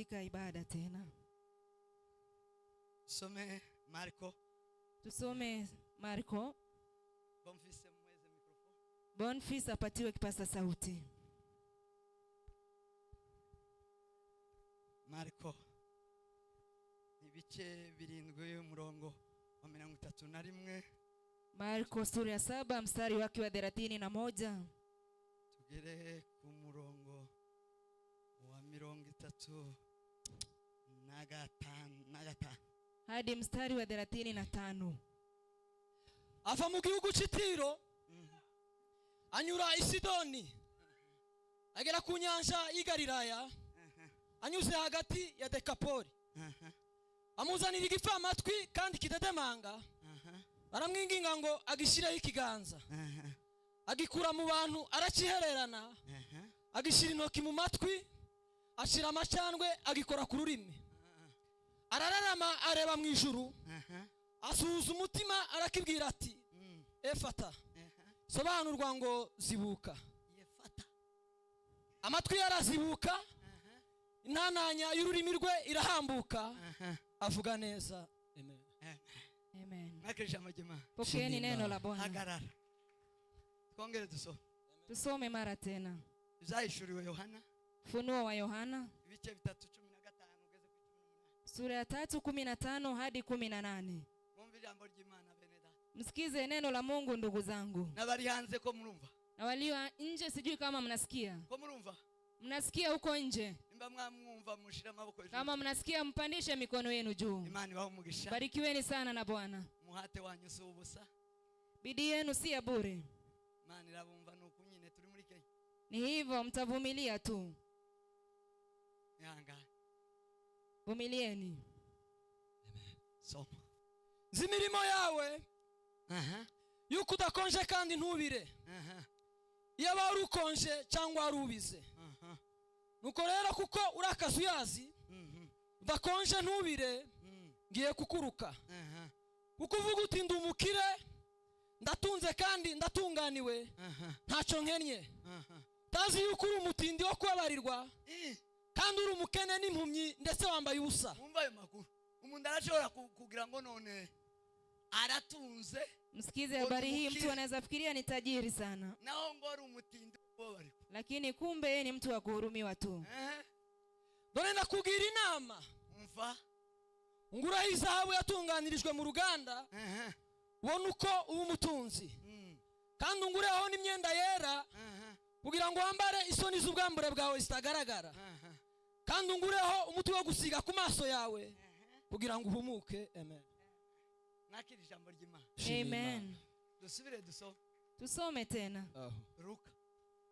katika ibada tena. Tusome Marko. Bonfils apatiwe kipasa sauti. Marko ibice 7 umurongo wa 31. Marko sura ya 7 mstari wake wa 31. Tugere ku murongo wa 35 hadi mstari wa 35. Ava mu gihugu cy'Itiro anyura i Sidoni agera ku nyanja y'Igalilaya anyuze hagati ya Dekapoli. Amuzanira igipfamatwi kandi kidedemanga. Aramwinginga ngo agishireho ikiganza. Agikura mu bantu arakihererana. Agishira intoki mu matwi, ashira amacandwe agikora ku rurimi. Arararama areba mu ijuru. Asuhuza umutima arakibwira ati efata. Sobanurwa ngo zibuka. Amatwi yarazibuka. Intananya y'ururimi rwe irahambuka. Avuga neza. Amen. Amen. Nakisha majema. Pokeeni neno la Bwana. Hagarara. Twongere tusome mara tena. Izahishuriwe Yohana. Funuo wa Yohana. Ibice 3:15 ugeze ku 18. Sura ya 3:15 hadi 18. Msikize neno la Mungu ndugu zangu. Na bali hanze ko murumva. Na walio nje sijui kama mnasikia. Ko murumva? Mnasikia huko nje? Nimba mwamwumva mushira amaboko juu. Kama mnasikia mpandishe mikono yenu juu. Imani wao mugisha. Barikiweni sana na Bwana. Muhate wanyu si ubusa. Bidii yenu si ya bure. Imani rabumva nuko nyine turi muri Kenya. Ni hivyo mtavumilia tu. Yanga. Vumilieni. Amen. Soma. Zimirimo yawe. Yuko udakonje kandi ntubire. Iyo bari ukonje cyangwa arubize. Nuko rero kuko urakazu yazi. Udakonje ntubire. Ngiye kukuruka. Kuko uvuga uti ndumukire. Ndatunze kandi ndatunganiwe. Ntacyo nkennye. Tazi yuko uri umutindi wo kubabarirwa. Kandi uri umukene n'impumyi ndetse wambaye ubusa. Umva ayo makuru. Umuntu arashobora kugira ngo none aratunze. Msikize habari hii, mtu anaweza fikiria ni tajiri sana. Nao ngori umutindi kubabarirwa. Lakini kumbe yeye ni mtu wa kuhurumiwa tu. Dore ndakugira inama. Umva. Ngura izahabu yatunganirijwe mu ruganda. Ubona uko uba umutunzi. Kandi ungureho n'imyenda yera. Kugira ngo wambare isoni z'ubwambure bwawe zitagaragara. Kandi ungureho umuti wo gusiga ku maso yawe. Kugira ngo uhumuke. Amen. Nakiri jambo ry'Imana. Amen. Dusubire tusome tena.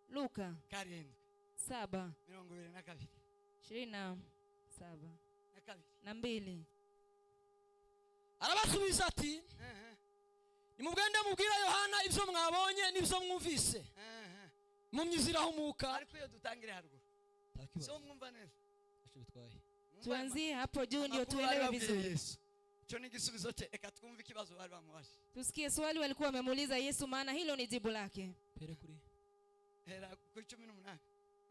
Luka 7:22. 27. Arabasubiza ati nimugende mubwira Yohana ibyo mwabonye n'ibyo mwumvise. Mumyizira humuka. Ariko iyo dutangire haruguru. So mwumva neza. Ashibitwaye. Tuanzie hapo juu ndio tuelewe vizuri. Cyo ni gisubizo cye, eka twumve ikibazo bari bamubaje. Tusikie swali walikuwa wamemuuliza Yesu, maana hilo ni jibu lake. Pere kuri. Era ku 18.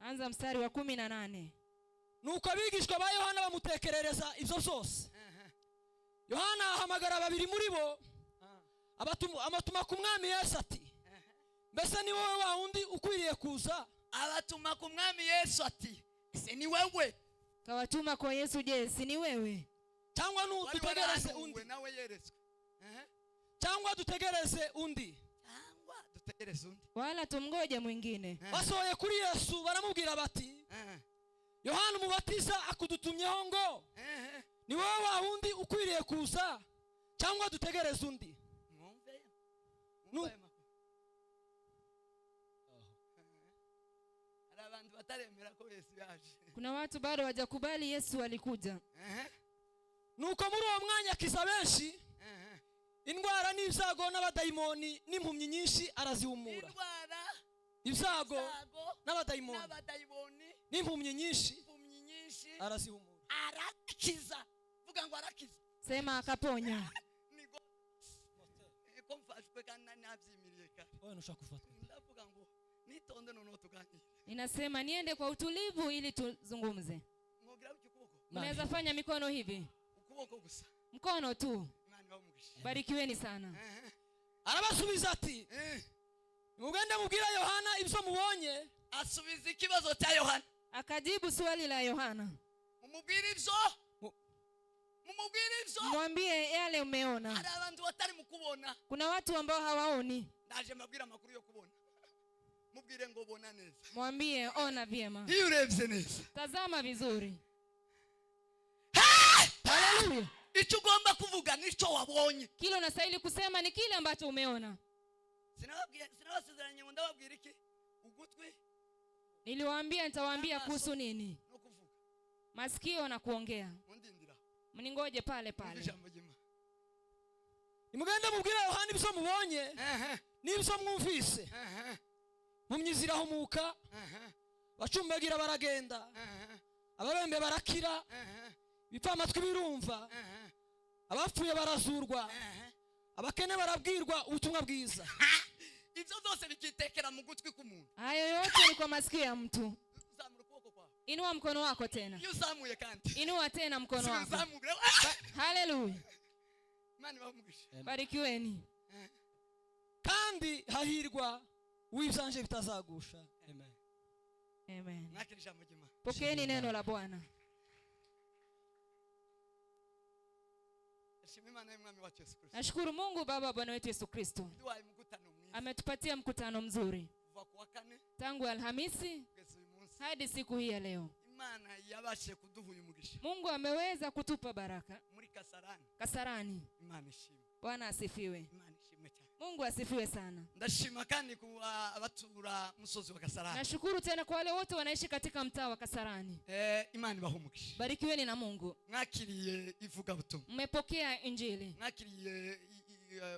Anza mstari wa 18. Nuko abigishwa ba Yohana bamutekerereza ibyo byose. Yohana ahamagara babiri muri bo. Abatuma ku mwami Yesu ati mbese ni wowe wa undi ukwiriye kuza? Abatuma ku mwami Yesu ati ese ni wewe? Kawatuma kwa Yesu, je, si ni wewe? Cyangwa dutegereze undi? Nawe yeretswe. Cyangwa dutegereze undi? Wala tumngoje mwingine. Basohoye kuri Yesu baramubwira bati Yohana umubatiza akudutumyeho ngo ni wowe wa undi ukwiriye kuza cyangwa dutegereze undi? Kuna watu bado hawajakubali Yesu alikuja. Nuko muri uwo mwanya kiza benshi. Indwara n'ibyago n'abadayimoni n'impumyi nyinshi arazihumura. Ibyago n'abadayimoni n'impumyi nyinshi arazihumura. Arakiza. Vuga ngo arakiza. Sema akaponya. Komfashwe kandi nabyimiriye kare. Oya nushaka kufatwa. Ndavuga ngo nitonde none tuganire. Ninasema niende kwa utulivu ili tuzungumze. Mwogira ukikuko Unaweza fanya mikono hivi. Ukuboko gusa. Mkono tu. Imana ibahumugishe. Barikiweni sana. Arabasubiza ati mugende mubwira Yohana ibyo mubonye. Asubiza ikibazo cya Yohana. Akajibu swali la Yohana. Mumubwire ibyo. Mumubwire ibyo. Mwambie yale umeona. Hari abantu batari mukubona. Kuna watu ambao hawaoni. Ndaje mbabwira amakuru yo kubona. Mubwire ngo bona neza. Mwambie ona vyema. Iyo urebye neza. Tazama vizuri. Haleluya. Icyo ugomba kuvuga nico wabonye. Kile unastahili kusema ni kile ambacho umeona. Sinabasezeranye ngo ndababwira iki? Ugutwi. Niliwaambia nitawaambia kuhusu nini? No kuvuga. Masikio na kuongea. Mundindira. Mningoje pale pale. Nimugende mubwira Yohana ibyo mubonye. N'ibyo mwumvise. Mumyiziraho muka. Bacumbagira baragenda. Ababembe barakira. Bipfa amatwi birumva. Abapfuye barazurwa. Abakene barabwirwa ubutumwa bwiza. Ibyo zose bikitekera mu gutwi k'umuntu. Hayo yote ni kwa masikio ya mtu. Zamura ukuboko kwawe. Inua mkono wako tena. Yuzamuye kandi. Inua tena mkono wako. Yuzamuye. Haleluya. Imana ibahumugishe. Barikiweni. Kandi hahirwa uwibyanje bitazagusha. Amen. Amen. Mwakirisha mujima. Pokeeni neno la Bwana. Nashukuru Mungu Baba Bwana wetu Yesu Kristo. Ametupatia mkutano mzuri. Tangu Alhamisi hadi siku hii ya leo. Mungu ameweza kutupa baraka. Kasarani. Bwana asifiwe. Mungu asifiwe sana. Ndashima kandi kuwa abatura musozi wa Kasalani. Nashukuru tena kwa wale wote wanaishi katika mtaa wa Kasalani. Imana ibahumugishe. Barikiweni na Mungu. Mwakiriye ivuga butumwa. Mmepokea injili. Mwakiriye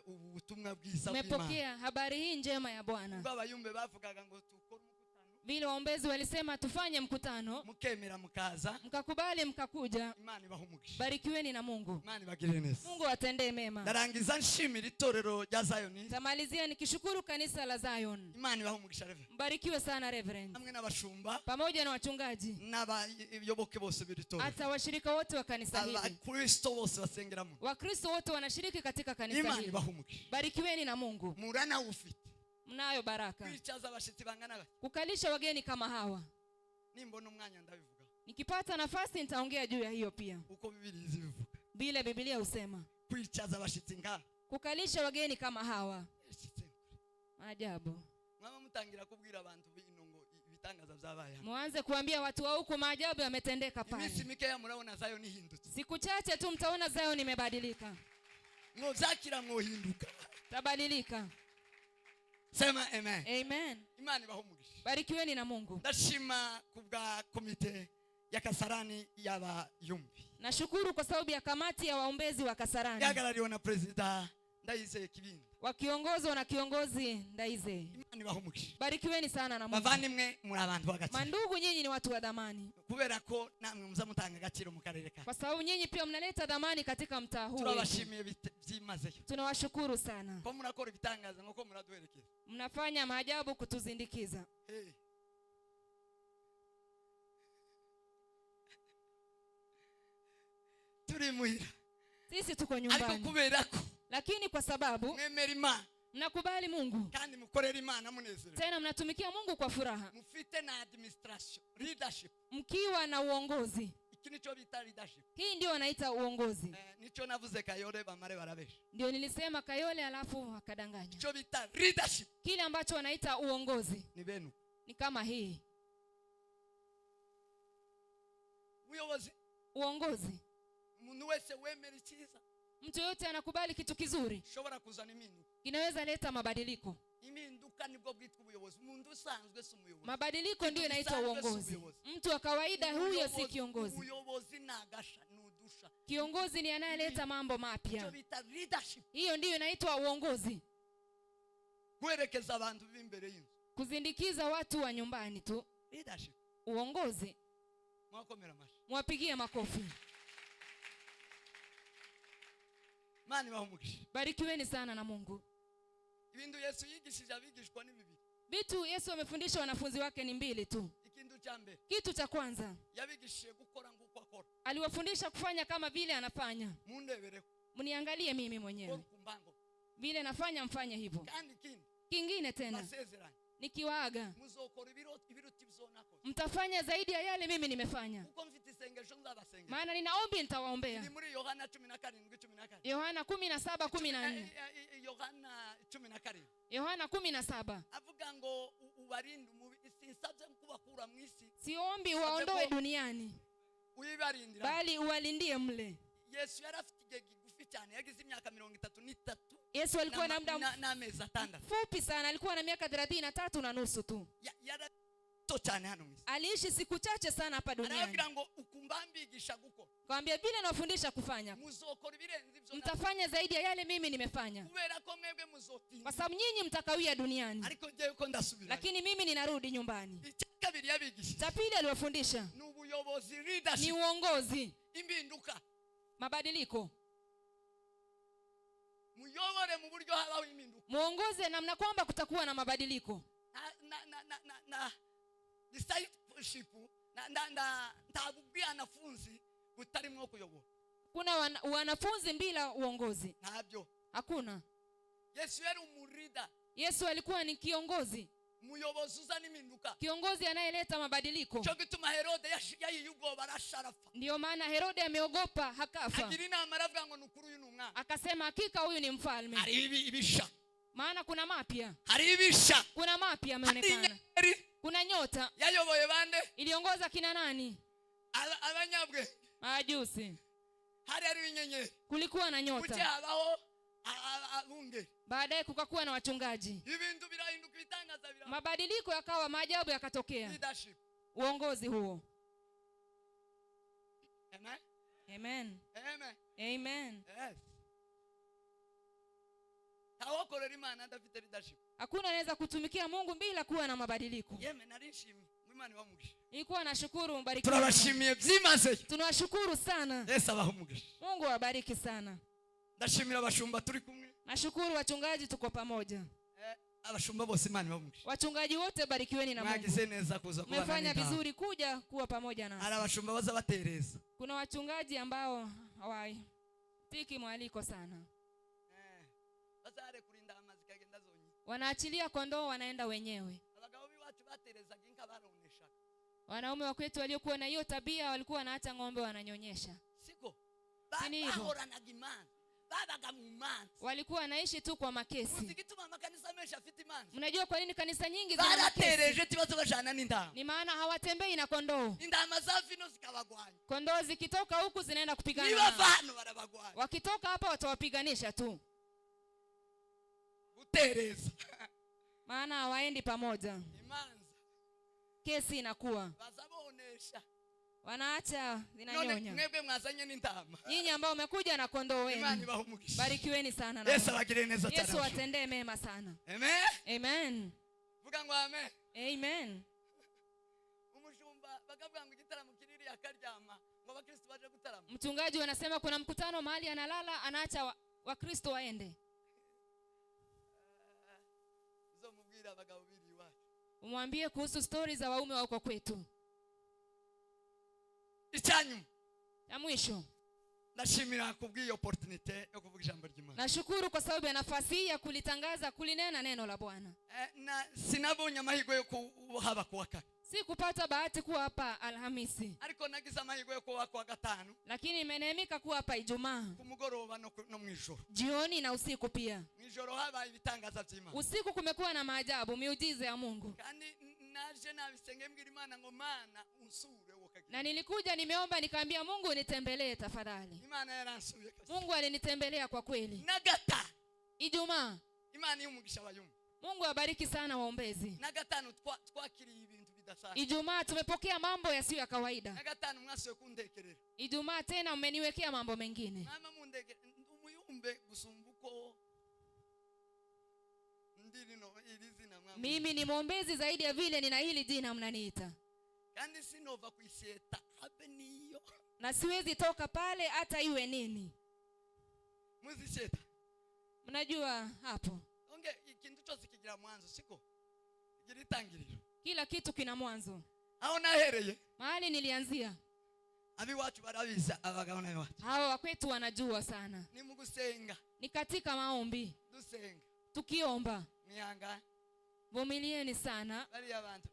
ubutumwa bwiza bw'Imana. Mmepokea habari hii njema ya Bwana. Bayumbe bavugaga ngo tukore mkutano. Vile waombezi walisema tufanye mkutano. Mukemera mukaza. Mkakubali mkakuja. Imana ibahumugishe. Barikiweni na Mungu. Imana ibagirire neza. Mungu atendee mema. Ndarangiza nshimira itorero rya Zion. Tamalizia nikishukuru kanisa la Zion. Imana ibahumugisha Reverend. Mbarikiwe sana Reverend. Hamwe n'abashumba. Pamoja na wachungaji. N'abayoboke bose b'iritorero. Hata washirika wote wa kanisa hili. Abakristo bose basengeramo. Wakristo wote wanashiriki katika kanisa hili. Imana ibahumugishe. Barikiweni na Mungu. Murana ufite. Mnayo baraka. Kwicaza abashitsi bangana. Kukalisha wageni kama hawa. Nimbona umwanya ndabivuga. Nikipata nafasi nitaongea juu ya hiyo pia. Uko Biblia zibivuga. Bila Biblia husema. Kwicaza abashitsi ngana. Kukalisha wageni kama hawa. Maajabu. Mama mutangira kubwira abantu bino ngo ibitangaza byabaye. Muanze kuambia watu wa huko maajabu yametendeka pale. Imisi mikeya muraona Zion hindutse. Siku chache tu mtaona Zion imebadilika. Mwozakira mwohinduka. Tabadilika. Sema amen. Amen. Imana ibahumugisha. Barikiweni na Mungu. Ndashima kubwa komite ya Kasalani ya Bayumbe. Nashukuru kwa sababu ya kamati ya waombezi wa Kasalani. Yagarariwe na president Ndayizeye Kibinda. Wakiongozwa na kiongozi Ndayizeye. Imana ibahumugisha. Barikiweni sana na Mungu. Bavandimwe muri abantu bagati. Mandugu nyinyi ni watu wa dhamani. Kubera ko namwe muzamutanga agaciro mu karere ka. Kwa sababu nyinyi pia mnaleta dhamani katika mtaa huu. Turabashimiye byimazeyo. Tunawashukuru sana. Ko murakora ibitangaza nk'uko muraduherekeza. Mnafanya maajabu kutuzindikiza. Turi muhira. Sisi tuko nyumbani. Ariko kubera ko. Lakini kwa sababu mwemera Imana. Mnakubali Mungu. Kandi mukorera Imana munezero. Tena mnatumikia Mungu kwa furaha. Mufite na administration, leadership. Mkiwa na uongozi. Iki nico bita leadership. Hii ndio wanaita uongozi. Nico navuze Kayole bamare barabesha. Ndio nilisema Kayole alafu akadanganya. Nico bita leadership. Kile ambacho wanaita uongozi. Ni benu. Ni kama hii. Uongozi. Umuntu wese wemera icyiza. Mtu yote anakubali kitu kizuri. Shobora kuzana iminduka. Inaweza leta mabadiliko. Iminduka nibwo bwitwa ubuyobozi. Umuntu usanzwe si umuyobozi. Mabadiliko ndio inaitwa uongozi. Mtu wa kawaida huyo si kiongozi. Ubuyobozi nagasha nudusha. Kiongozi ni anayeleta mambo mapya. Leadership. Hiyo ndio inaitwa uongozi. Kuelekeza abantu b'imbere y'inzu. Kuzindikiza watu wa nyumbani tu. Leadership. Uongozi. Mwakomera mashi. Mwapigie makofi. Mani bahumugisha. Barikiweni sana na Mungu. Ibintu Yesu yigishije abigishwa ni bibiri. Vitu Yesu amefundisha wanafunzi wake ni mbili tu. Ikintu cha mbere. Kitu cha kwanza. Yabigishije gukora nguko akora. aliwafundisha kufanya kama vile anafanya. Mniangalie mimi mwenyewe vile nafanya, mfanye hivyo. Kingine tena nikiwaaga, mtafanya zaidi ya yale mimi nimefanya, maana ninaombi nitawaombea. Yohana 17:14. Yohana 17. avuga ngo ubarinde sinsabye kubakura mu isi, siombi waondoe duniani, bali uwalindie mle. Yesu yarafite gigufi cyane, yagize imyaka 33. Yesu alikuwa na muda na meza 6 fupi sana, alikuwa na miaka 33 na nusu tu. Aliishi siku chache sana hapa duniani. Aravuga ngo ukumbambigisha guko, kwambia vile nafundisha kufanya, muzokora ibirenze ibyo mtafanya zaidi ya yale mimi nimefanya, kubera ko mwebwe muzotinda, kwa sababu nyinyi mtakawia duniani, ariko ngiye uko ndasubira, lakini mimi ninarudi nyumbani. Icyakabiri yabigisha, cha pili aliwafundisha ni ubuyobozi, leadership, ni uongozi, imbinduka, mabadiliko. Muyobore mu buryo habaho imbinduka, muongoze namna kwamba kutakuwa na mabadiliko. na discipleship na ntabubia wanafunzi butarimo kuyobora. Kuna wanafunzi bila uongozi, ntabyo hakuna. Yesu yari umurida, Yesu alikuwa ni kiongozi, muyobozi uzana iminduka, kiongozi anayeleta mabadiliko. Cyo gituma Herode yayiyugo barasharafa, ndio maana Herode ameogopa hakafa. Agirina amaravuga ngo nukuru uyu numwana, akasema hakika huyu ni mfalme. Ari ibisha, maana kuna mapya, hari ibisha, kuna mapya yameonekana. Kuna nyota yayoboye bande, iliongoza kina nani? Abanyabwe, majusi. Hari ari inyenye, kulikuwa na nyota. Kuche habaho abunge, baadaye kukakuwa na wachungaji. Ibintu birahinduka bitangaza bira, mabadiliko yakawa, maajabu yakatokea. Leadership, uongozi huo. Amen. Amen. Amen. Amen. Yes. Tawokorera Imana ndafite leadership. Hakuna anaweza kutumikia Mungu bila kuwa na mabadiliko. Yeme narishimye. Imana ibamugisha. Nilikuwa nashukuru, mbarikiwe. Turabashimiye byimaze. Tunawashukuru sana. Yesu abahumugisha. Mungu awabariki sana. Ndashimira abashumba turi kumwe. Nashukuru wachungaji, tuko pamoja. Abashumba bose Imana ibamugisha. Wachungaji wote barikiweni na Mungu. Mwagize neza kuza kuba nani. Mmefanya vizuri kuja kuwa pamoja nasi. Ara abashumba baza batereza. Kuna wachungaji ambao hawai tiki mwaliko sana. Bazare kurinda amazi kagenda zonyi. Wanaachilia kondoo wanaenda wenyewe. Abagabo biwacu batereza ginka baronesha. Wanaume wa kwetu waliokuwa na hiyo tabia walikuwa wanaacha ng'ombe wananyonyesha. Siko. Bahora na gimana. Babaga mu manzi. Walikuwa wanaishi tu kwa makesi. Muzigituma makanisa menshi afite manzi. Mnajua kwa nini kanisa nyingi zina makesi? Baratereje tibazo bajana n'indama. Ni maana hawatembei na kondoo. Indama zafi no zikabagwanya. Kondoo zikitoka huku zinaenda kupigana. Ni bavano barabagwanya. Wakitoka hapa watawapiganisha tu. Butereza. Maana hawaendi pamoja. Imanza. Kesi inakuwa. Bazabonesha. Wanaacha zinanyonya. Mwebwe mwazanye n'indama. Nyinyi ambao umekuja na kondoo wenu. Imani bahumugisha. Barikiweni sana na Yesu abagire neza cyane. Yesu atendee mema sana. Amen. Amen. Vuga ngo amen. Amen. Umushumba bakavuga ngo igitaramo kiriri akaryama ngo abakristo baje gutarama. Mchungaji wanasema kuna mkutano mahali analala, anaacha wakristo waende. Zomubwira abagabo biri wacu. Umwambie kuhusu stories za waume wa huko kwetu. Icyanyu ya mwisho, nashimira kubw'iyo opportunity yo kuvuga ijambo ry'Imana. Nashukuru kwa sababu ya nafasi hii ya kulitangaza, kulinena neno la Bwana. Na sinabonye amahirwe yo kuhaba kuwa kane. Sikupata bahati kuwa hapa Alhamisi. Ariko nagize amahirwe yo kuwa kwa gatanu. Lakini imeneemeka kuwa hapa Ijumaa. Kumugoroba no mwijoro. Jioni na usiku pia. Mwijoro haba ibitangaza by'Imana. Usiku kumekuwa na maajabu, miujiza ya Mungu. Kandi naje nabisenge mbwira Imana ngo Mana unsure wokagira. Na nilikuja nimeomba nikaambia Mungu nitembelee tafadhali. Imana yaransuye kabisa. Mungu alinitembelea kwa kweli. Nagata. Ijumaa. Imana yumugisha Bayumbe. Mungu abariki sana waombezi. Na gatanu twakiriye ibintu bidasana. Ijumaa tumepokea mambo yasiyo ya kawaida. Na gatanu mwasuye kundekerera. Ijumaa tena mmeniwekea mambo mengine. Mama mundeke umuyumbe gusumbuko. Ndilino ilizina mama. Mimi ni mwombezi zaidi ya vile nina hili jina mnaniita. Kandi sinova kuisieta habe niyo. Na siwezi toka pale hata iwe nini. Muzisieta. Mnajua hapo. Onge ikintu cyose kigira mwanzo siko. Kigira itangiriro. Kila kitu kina mwanzo. Aho nahereye. Mahali nilianzia. Abi wacu barabiza abagabo nayo wacu. Hao wakwetu wanajua sana. Ni mugusenga. Ni katika maombi. Dusenga. Tukiomba. Mwihanga. Vumilieni sana. Bali abantu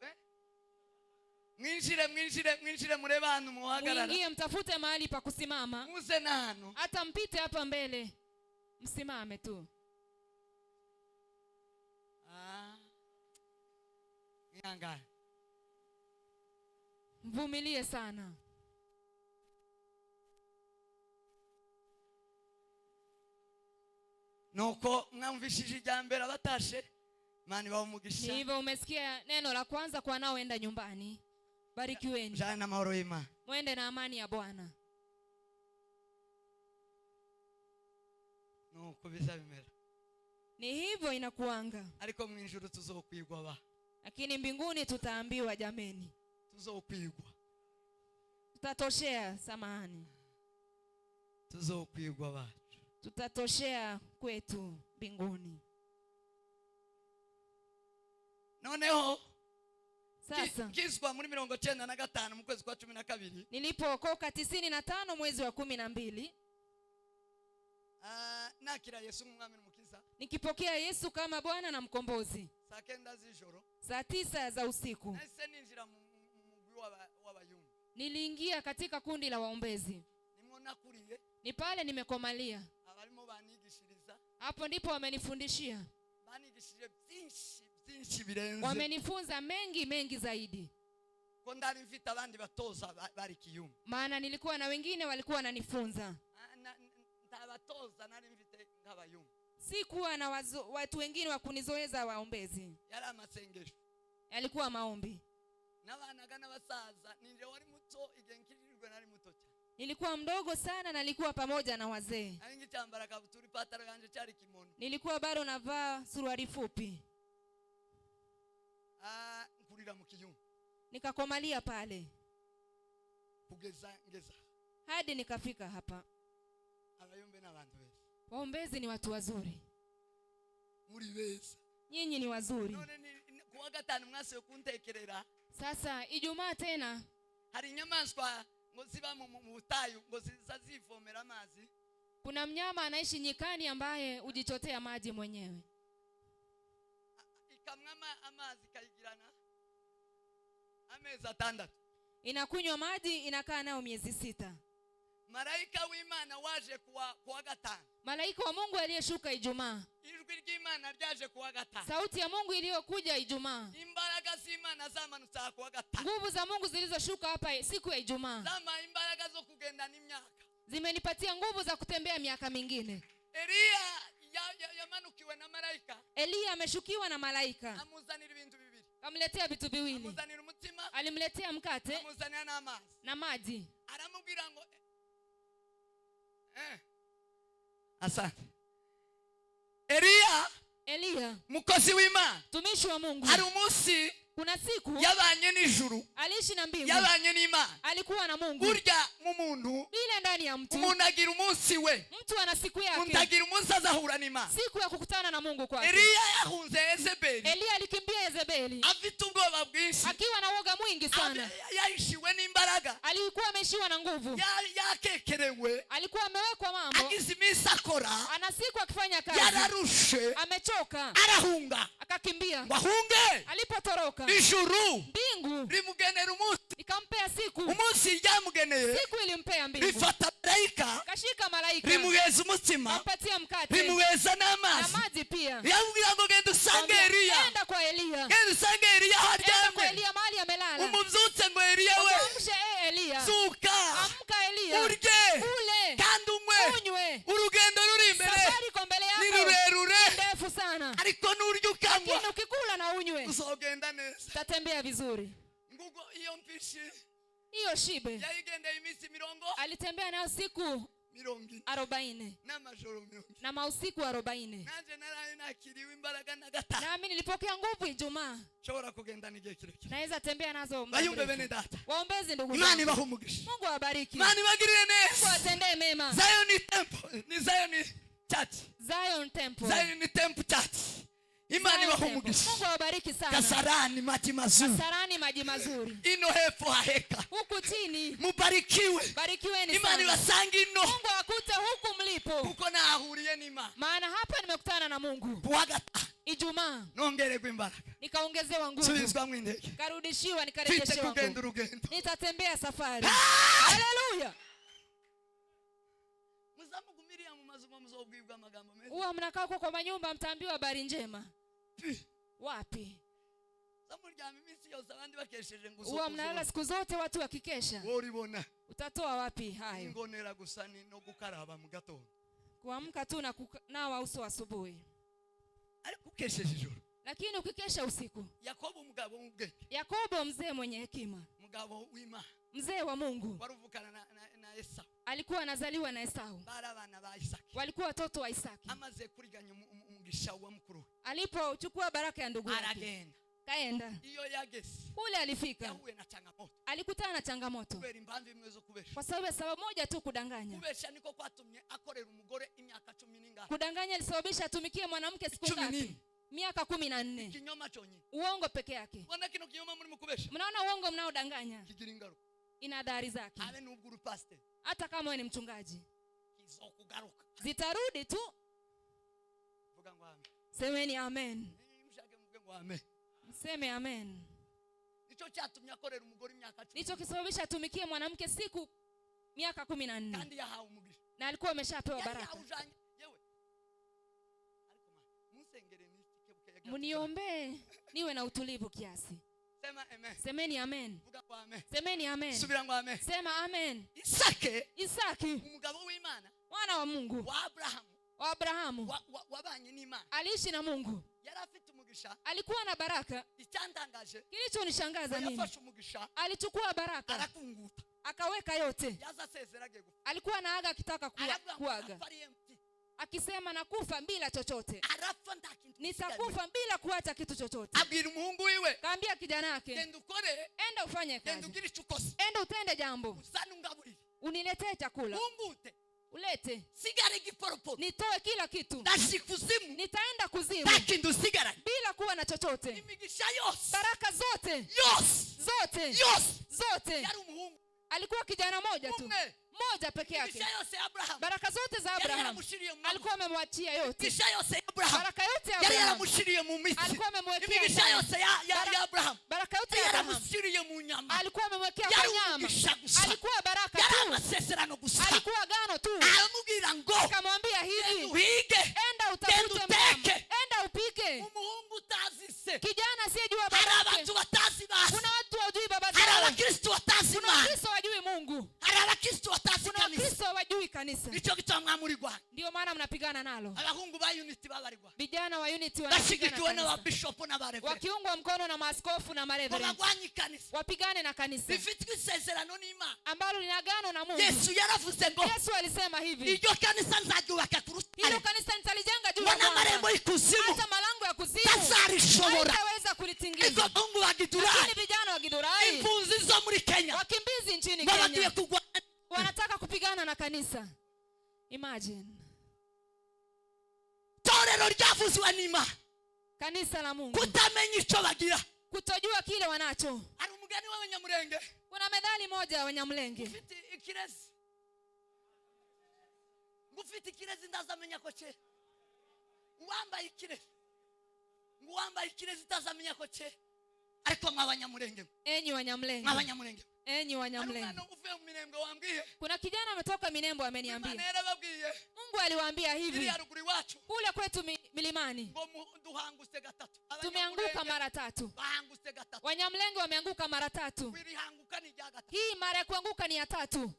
mwinjire murebe hano muhagarara. Muingie mtafute mahali pa kusimama. Muze na hano. Hata mpite hapa mbele. Msimame tu. Mwihanga. Mvumilie sana. Nuko mwamvishije ijambere abatashe mani baumugisha. Hivyo umesikia neno la kwanza kwa naoenda nyumbani. Barikiweni. Jana mahoro y'Imana. Mwende na amani ya Bwana. Nuko bizabimera. Ni hivyo inakuanga. Ariko mwinjuru tuzokwigwa ba. Lakini mbinguni tutaambiwa jameni. Tuzokwigwa. Tutatoshea samahani. Tuzokwigwa ba. Tutatoshea kwetu mbinguni. Noneho sasa kiswa muri 95 mu kwezi kwa 12 nilipookoka 95 mwezi wa 12 nakira Yesu mwami n'umukiza nikipokea Yesu kama Bwana na mkombozi saa 9 z'ijoro saa 9 za usiku nahise ninjira mu mugwi wa Bayumbe. Niliingia katika kundi la waombezi. Nimonakuriye Ni pale nimekomalia. Abarimo banigishiriza. Hapo ndipo wamenifundishia. Banigishije byinshi birenze. Wamenifunza mengi zaidi. Ko ndari mfite abandi batoza bari Kiyumba. Maana nilikuwa na wengine walikuwa wananifunza. Ntabatoza nari mfite nk'abayumba. Sikuwa na watu wengine wa kunizoeza waombezi. Yari amasengesho. Yalikuwa maombi. Nabanaga n'abasaza ninje wari muto igenkirirwe nari muto cyane. Nilikuwa mdogo sana na nilikuwa pamoja na wazee. Ningitambara kabuturi pataro yanje cyari kimono. Nilikuwa bado navaa suruali fupi. Nkurira mu Kiyumba. Nikakomalia pale. Kugeza ngeza. Hadi nikafika hapa. Abayumbe n'abantu beza. Waombezi ni watu wazuri. Muri beza. Nyinyi ni wazuri. None ni kuwa gatanu mwase kuntekerera. Sasa Ijumaa tena hari inyamaswa ngo ziba mu butayu ngo zazivomera amazi. Kuna mnyama anaishi nyikani ambaye ujichotea maji mwenyewe. Ikamwama amazi kayigirana amezi 6. Inakunywa maji inakaa nayo miezi 6. Malaika w'Imana waje kuwa gatanu. Malaika wa Mungu aliyeshuka Ijumaa. Ijwi ry'Imana ryaje kuwa gatanu. Sauti ya Mungu iliyokuja Ijumaa. Imbaraga z'Imana zamanutse kuwa gatanu. Nguvu za Mungu zilizoshuka hapa siku ya Ijumaa. Zama imbaraga zo kugenda n'imyaka. Zimenipatia nguvu za kutembea miaka mingine. Elia yamanukiwe na malaika. Elia ameshukiwa na malaika. Amuzanira ibintu bibiri. Kamletea vitu viwili. Amuzanira umutima. Alimletea mkate. Amuzanira n'amazi. Na maji. Aramubwira ngo asante. Elia mukozi w'Imana tumishi wa Mungu hari umunsi kuna siku yabanye n'ijuru aliishi na mbingu yabanye n'Imana alikuwa na Mungu burya mu muntu ile ndani ya mtu umuntu agira umunsi we mtu ana siku yake umuntu agira umunsi azahura n'Imana siku ya kukutana na Mungu kwake. Elia yahunze Yezebeli. Elia alikimbia Yezebeli afite ubwoba bwinshi akiwa na woga mwingi sana. Yaishiwe n'imbaraga alikuwa ameshiwa na nguvu yakekerewe alikuwa amewekwa mambo agize iminsi akora ana siku akifanya kazi yararushe amechoka arahunga akakimbia wahunge alipotoroka ijuru mbingu limugenera umunsi ikampea siku umunsi ryamugeneye siku ilimpea mbingu rifata malaika kashika malaika rimuheza umutima ampatia mkate rimuheza n'amazi na maji pia yamubwira ngo genda usange Elia enda kwa Elia genda usange Elia enda kwa Elia mahali amelala umubyutse ngo Elia we amshe Elia zuka amka Elia urye ule kandi unywe urugendo ruri imbere safari kwa mbele yako ni rurerure ndefu sana ariko nuryo ukanywa lakini ukikula na unywe uzogenda neza tatembea vizuri. Ngugo iyo mpishi hiyo shibe yayigendeye iminsi 40 alitembea nayo siku 40 na mausiku 40. Nanje naraye nakiriwe imbaraga na gatatu. Nami nilipokea nguvu Ijumaa. Shobora kugenda n'igihe kirekire. Naweza tembea nazo. Bayumbe bene data. Waombezi ndugu zangu. Imani bahumugisha. Mungu awabariki. Imani bagirire neza. Mungu atendee mema. Zion Temple ni Zion Church. Zion Temple. Zion Temple Church. Imana ibahe umugisha. Mungu awabariki sana. Kasalani maji mazuri. Kasalani maji mazuri. Ino hepfo haheka. Huku chini. Mubarikiwe. Barikiweni sana. Imana ibasange ino. Mungu akute huku mlipo. Kuko nahuriye n'Imana. Maana hapa nimekutana na Mungu. Buwagata. Ijumaa. Nongererwa imbaraga. Nikaongezewa nguvu. Subizwa mwindege. Karudishiwa nikarejeshewa nguvu. Nitatembea safari. Haleluya. Muzamugumiria mu mazumo muzobwibwa amagambo meza. Uwa mnakaa huko kwa manyumba mtaambiwa habari njema. Wapi? Zamuryama iminsi yose abandi bakesheje nguzo. Uwa mnalala siku zote watu wakikesha. Uribona. Utatoa wapi hayo? Ngonera gusa ni no gukaraba mu gatondo. Kuamka tu na kunawa uso asubuhi. Ariko ukesheje ijoro. Lakini ukikesha usiku. Yakobo mugabo mubwenge. Yakobo mzee mwenye hekima. Mugabo w'Imana. Mzee wa Mungu. Waruvukana na Esau. Alikuwa anazaliwa na Esau. Barabana ba Isaki. Walikuwa watoto wa Isaki. Amaze kuriganya umugisha wa mukuru. Alipochukua baraka ya ndugu yake. Aragenda. Kaenda. Iyo yageze. Kule alifika. Yahuye na changamoto. Alikutana na changamoto. Kubera impamvu imwe zo kubesha. Kwa sababu moja tu, kudanganya. Kubesha niko kwatumye akorera umugore imyaka 10 n'ingana. Kudanganya ilisababisha atumikie mwanamke siku ngapi? Miaka 14. Kinyoma chonye. Uongo peke yake. Mbona kino kinyoma muri mukubesha? Mnaona uongo mnaodanganya? Kigira ingaruka. Ina adhari zake. Habe n'ubwo pastor. Hata kama wewe ni mchungaji. Kizokugaruka. Zitarudi tu. Vuga ngo amen. Semeni amen. Mshake mvuge ngo amen. Mseme amen. Nicho cyatumye akorera umugore imyaka 10. Nicho kisababisha atumikie mwanamke siku miaka 14. Kandi yahawe umugisha. Na alikuwa ameshapewa baraka. Yewe. Musengere nitike bukeye. Muniombe niwe na utulivu kiasi. Sema amen. Semeni amen. Vuga ngo amen. Semeni amen. Subira ngo amen. Sema amen. Isaki umugabo w'Imana, mwana wa Mungu, wa Abrahamu, wabanye n'Imana, aliishi na Mungu, yari afite umugisha, alikuwa na baraka. Icyantangaje, kilichonishangaza mimi, yafashe umugisha, alichukua baraka arakunguta, akaweka yote. yazasezerage gufa, alikuwa na aga akitaka kuaga, akisema nakufa bila chochote, nitakufa bila kuacha kitu chochote. Abwira umuhungu wiwe, kaambia kijana yake, enda ufanye kazi, enda utende jambo, uniletee chakula, ulete, nitoe kila kitu, nitaenda kuzimu bila kuwa na chochote. Baraka zote alikuwa kijana moja tu, moja peke yake. Baraka zote za Abraham alikuwa amemwachia yote. Baraka yote ya Abraham alikuwa amemwekea. Baraka yote ya Abraham alikuwa amemwekea kwa nyama. Alikuwa baraka tu, alikuwa agano tu. Akamwambia hivi, enda utafute mama, enda upike. Kijana asiyejua baba yake. Kuna watu hawajui baba zao. Kuna Wakristo hawajui Mungu. Kuna Wakristo hawajui kanisa. Ndio maana mnapigana nalo. Vijana wa Unity wanapigana kanisa, wakiungwa mkono na maaskofu na mareverend, wapigane na kanisa ambalo lina agano na Mungu. Yesu alisema hivi, hilo kanisa nitalijenga juu ya mwamba, hata malango ya kuzimu hayataweza kulitingiza. Lakini vijana wa Gidurai, wakimbizi nchini Kenya, wanataka kupigana na kanisa. Imagine. Kanisa la Mungu kutojua kile wanacho. Kuna methali moja ya Wanyamulenge, enyi Wanyamulenge, enyi Wanyamulenge. Kuna kijana ametoka Minembo ameniambia, Mungu aliwaambia hivi, kule kwetu milimani tumeanguka mara 3. Wanyamulenge wameanguka mara 3. Hii mara ya kuanguka ni ya 3.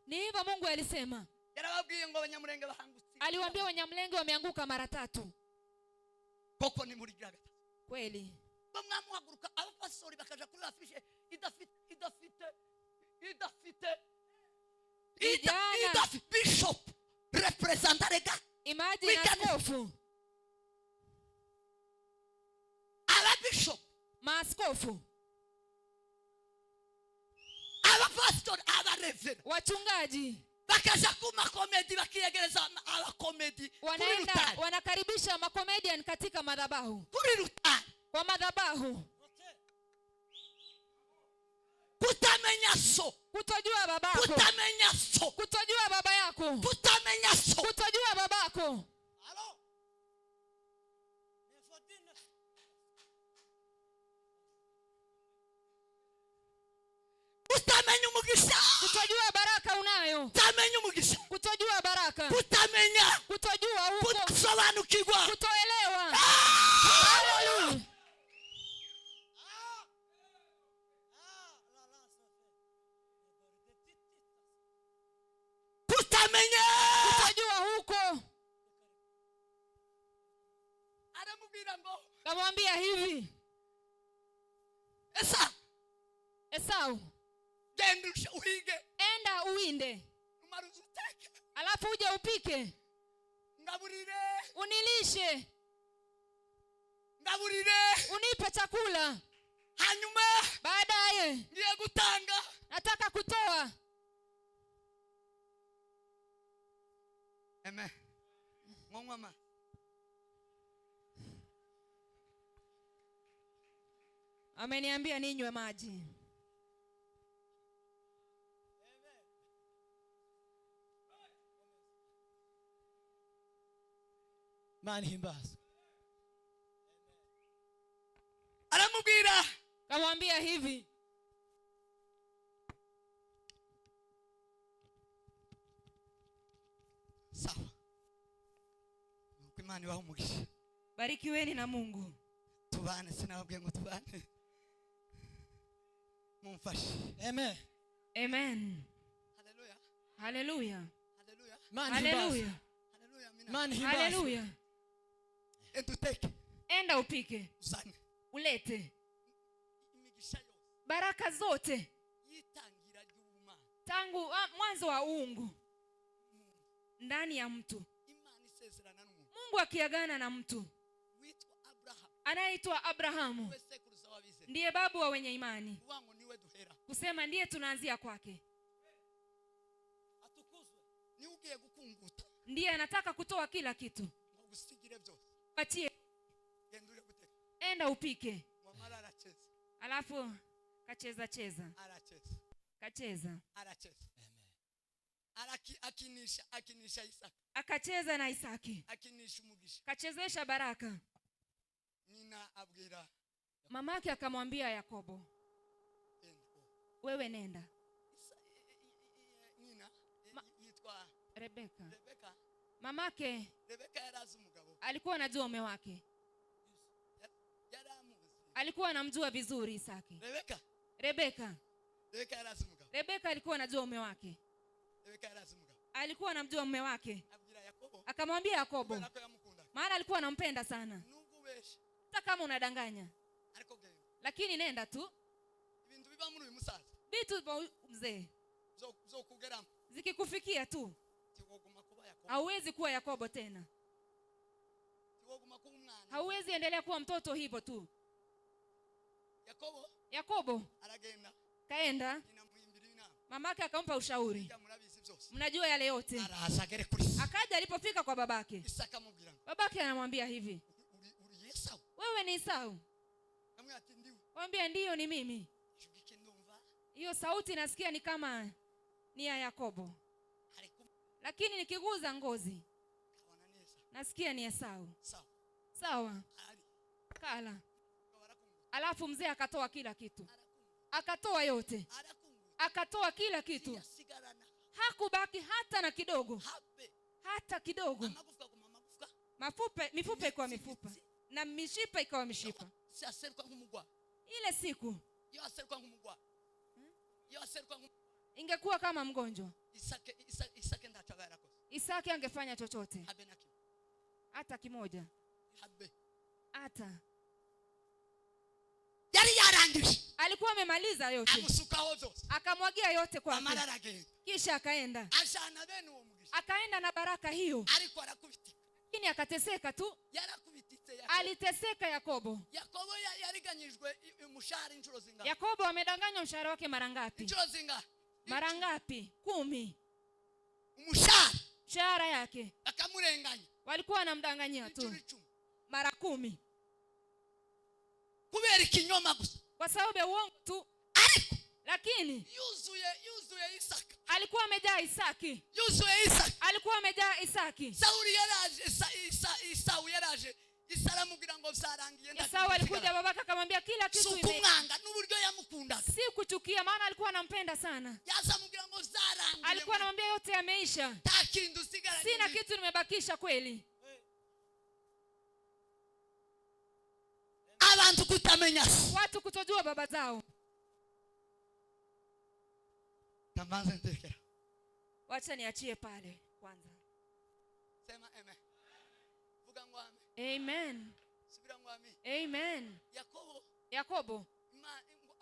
Ni hivyo Mungu alisema. Aliwaambia Wanyamulenge wameanguka mara 3. Kweli. Bishop representarega. Imagine askofu. Bishop. Maaskofu. Pastor, wachungaji. bakaja kuma comedy bakiyegereza abakomedi wanaenda wanakaribisha makomedian katika madhabahu kuri rutari kwa madhabahu. kutamenya so Kutojua babako, kutamenya so kutojua baba yako, kutamenya so kutojua babako. Halo kutamenya umugisha, Kutojua baraka unayo, kutamenya umugisha, kutojua baraka, kutamenya, kutojua huko, kusobanukirwa, kutoelewa. Hallelujah. kutamenya, Kutojua huko. aramubwira ngo Kamwambia hivi, Esau, genda uhige, enda uwinde, umaruza uteke, alafu uje upike, ngaburire, unilishe, ngaburire, unipe chakula. hanyuma Baadaye ngiye gutanga, nataka kutoa. amen. Mama Ameniambia ninywe maji. Mani himbaza. aramubwira, Kamwambia hivi, sawa, nuko Imana ibaha umugisha, barikiweni na Mungu. tubane, sinababwiye ngo tubane, mumfashe. Amen. Amen. Haleluya, Hallelujah. haleluya, Mani himbaza. Hallelujah. haleluya, amina. Mani himbaza. Hallelujah. Entuteke Enda upike, uzane ulete imigisha yose baraka zote yitangira ry'ubumana, tangu mwanzo wa uungu ndani ya mtu. Imana isezerana n'umuntu, Mungu akiagana na mtu witwa Abraham, anaitwa Abrahamu, we sekuruza w'abizera, ndiye babu wa wenye imani, ubango niwe duhera, kusema ndiye tunaanzia kwake. atukuzwe, ni ugiye gukunguta Ndiye anataka kutoa kila kitu, ngo gusigire byose, patie, genda ure guteka, enda upike. mwamara aracheza, Alafu kacheza cheza, aracheza, kacheza, aracheza, akinisha Isaka, akacheza na Isaki, akinisha umugisha. kachezesha baraka. Nyina abwira Mamake akamwambia Yakobo, wewe nenda. nyina yitwa Rebeka. Rebeka. Mamake Rebeka yarazi umugabo, alikuwa anajua mume wake, yaramuzi. alikuwa anamjua vizuri Isaki. Rebeka Rebeka yarazi umugabo, Rebeka alikuwa anajua mume wake, Rebeka yarazi umugabo, alikuwa anamjua mume wake. abwira Yakobo, Akamwambia Yakobo, nako yamukunda, maana alikuwa anampenda sana, nubwo ubeshe hata kama unadanganya, ariko genda, lakini nenda tu. ibintu biba muri uyu musaza Vitu vya mzee zo kugeramo zikikufikia tu, tigoguma kuba Yakobo, hauwezi kuwa Yakobo tena, tigoguma kuba umwana. hauwezi endelea kuwa mtoto hivyo tu. Yakobo aragenda, kaenda, inamuhimbira inama, mamake akampa ushauri, ya murabizi byose, mnajua yale yote. araza agere kuri se. Akaja, alipofika kwa babake, Isaka amubwira ngo babake anamwambia hivi, uri Esau, wewe ni Esau? amwe ati ndiwe, Mwambia ndiyo, ni mimi. shugike ndumva Hiyo sauti nasikia ni kama ni ya Yakobo, ariko lakini nikiguza ngozi kabona neza, nasikia ni Esau. sawa Sawa, ari kala. barakungu, Alafu mzee akatoa kila kitu, akatoa yote, arakungu, akatoa kila kitu, yasigarana hakubaki hata na kidogo, habe hata kidogo. amagufwa kuma Mifupa ikawa mifupa na mishipa ikawa mishipa. si aseruka nk'umugwa, Ile siku yo aseruka nk'umugwa, yo aseruka ingekuwa kama mgonjwa, Isake ndachabara kosa, Isaki angefanya chochote, habe naki hata kimoja, habe hata. yari yarangije, Alikuwa amemaliza yote, amusukaho byose, akamwagia yote kwake, amara aragenda, kisha akaenda, ajana bene uwo mugisha, akaenda na baraka hiyo, ariko arakubitika, lakini akateseka tu. yarakubititse Aliteseka Yakobo. Yakobo yariganyijwe umushahara inshuro zingahe? Yakobo amedanganywa mshahara wake mara ngapi? Inshuro zingahe? Mara ngapi? 10. mshahara yake. Akamurenganya. Walikuwa wanamdanganyia tu mara 10. Kubera ikinyoma gusa. Kwa sababu ya uongo tu. Lakini yuzuye Isaka. Alikuwa amejaa Isaki. Yuzuye Isaka. Alikuwa amejaa Isaki. Sauli yaraje Isau yaraje. Isaramubwira ngo vyarangiye ndakubwira. Esau alikuja babaka akamwambia kila kitu kumwanga n'uburyo yamukundaga. Si kuchukia maana alikuwa anampenda sana. Yazamubwira ngo vyarangiye. Alikuwa anamwambia yote yameisha. Takindu sigara. Sina kitu nimebakisha kweli. Abantu kutamenya. Watu kutojua baba zao. Tamanze ndekera. Wacha niachie pale kwanza. Sema amen. Vuga ngo amen. Amen. Subira ngo amen. Amen. Yakobo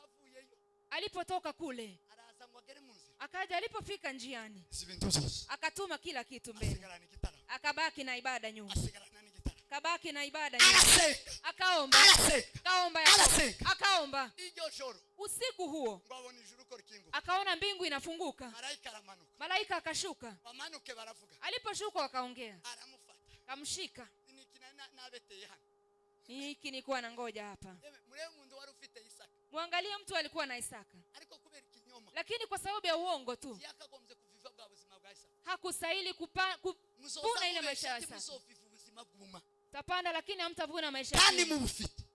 avuyeyo. Alipotoka kule araza ngo agere mu nzira. Akaja alipofika njiani. Akatuma kila kitu mbele. Akabaki na ibada nyuma. Kabaki na ibada nyuma. Akaomba. Akaomba. Usiku huo akaona mbingu inafunguka. Malaika akashuka. Aliposhuka wakaongea. Kamshika. Hiki ni kuwa na ngoja hapa. Muangalie mtu alikuwa na Isaka. Lakini kwa sababu ya uongo tu hakustahili kuvuna ile maisha ya Isaka. Tapanda lakini hamtavuna maisha yake.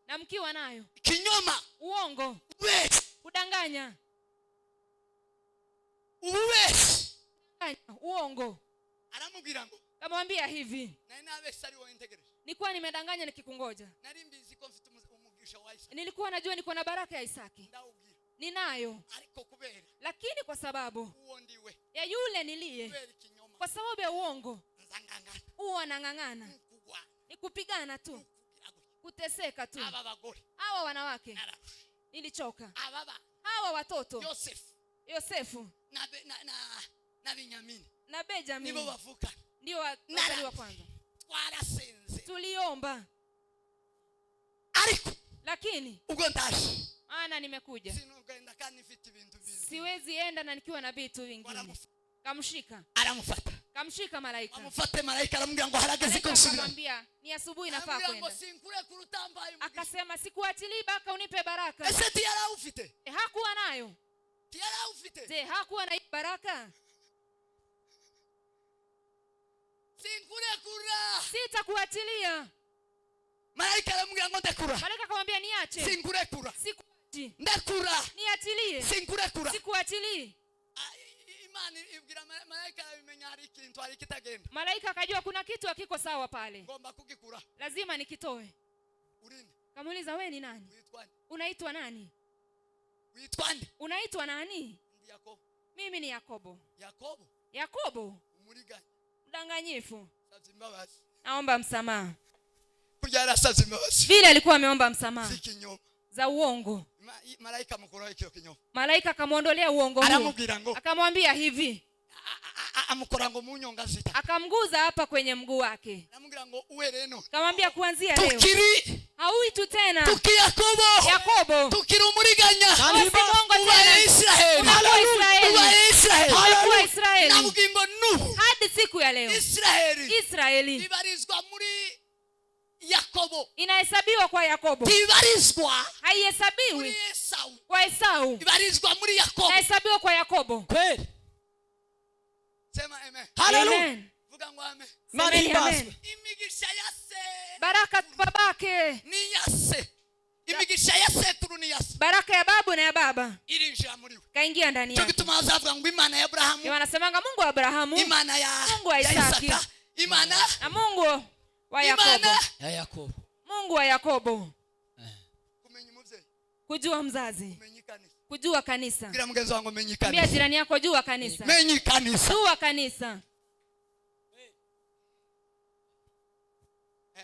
Na mkiwa nayo kinyoma, uongo, kudanganya, uongo. Aramubwira ngo kamwambia hivi, na inabesha ari wowe integereje. Nilikuwa nimedanganya nikikungoja. Nari mbizi ko mfite umugisha wa Isaka. Nilikuwa najua niko na baraka ya Isaki. Ninayo. Lakini kwa sababu ya yule nilie, kwa sababu ya uongo, huwa nang'ang'ana. Ni kupigana tu, kuteseka tu. Hawa wanawake nilichoka. Hawa watoto Yosefu na Benjamin ndio wazaliwa kwanza. Tuliomba, lakini ana nimekuja, siwezi enda na nikiwa na vitu vingine. Kamshika malaika. Amufate malaika aramubwira ngo harageze ko nsubira. Akamwambia ni asubuhi nafaa kwenda. Akasema sikuachili baka unipe baraka. Ese tiara ufite? Hakuwa nayo. Tiara ufite? Je, hakuwa na baraka? Sinkurekura. Sitakuachilia. Malaika aramubwira ngo ndekura. Malaika akamwambia niache. Sinkurekura. Sikuachi. Ndekura. Niachilie. Sinkurekura. Sikuachilie. Malaika akajua kuna kitu hakiko sawa pale. Lazima nikitoe. Kamuuliza wewe ni nani? Unaitwa nani? Unaitwa nani? Mimi ni Yakobo. Yakobo? Mdanganyifu. Naomba msamaha. Vile alikuwa ameomba msamaha za uongo. Malaika akamwondolea uongo huo. Akamwambia hivi. Akamguza hapa kwenye mguu wake. Akamwambia kuanzia leo hauitwi tena Yakobo. Tukirumuriganya. Israeli. Hadi siku ya leo Israeli ibarizwa muri Yakobo. Inahesabiwa kwa Yakobo. Ibarizwa. Haihesabiwi kwa Esau. Ibarizwa muri Yakobo. Inahesabiwa kwa Yakobo. Kweli. Sema amen. Haleluya. Vuga ngo amen. Amen. Imigisha yase. Baraka babake ni yase. Imigisha yase turu ni yase. Baraka ya babu na ya baba irinjira muri we. Kaingia ndani yake. Tukituma azavuga ngo Imana ya Abrahamu. Wanasemanga Mungu wa Abrahamu, Imana ya Mungu wa Isaki, Imana na Mungu wa Yakobo. Ya Yakobo. Mungu wa Yakobo. Kumenya muvyeyi. Kujua mzazi. Kujua kanisa. Bila mgenzi wangu menyi kanisa. Mbia jirani yako jua kanisa. Menyi kanisa. Jua kanisa.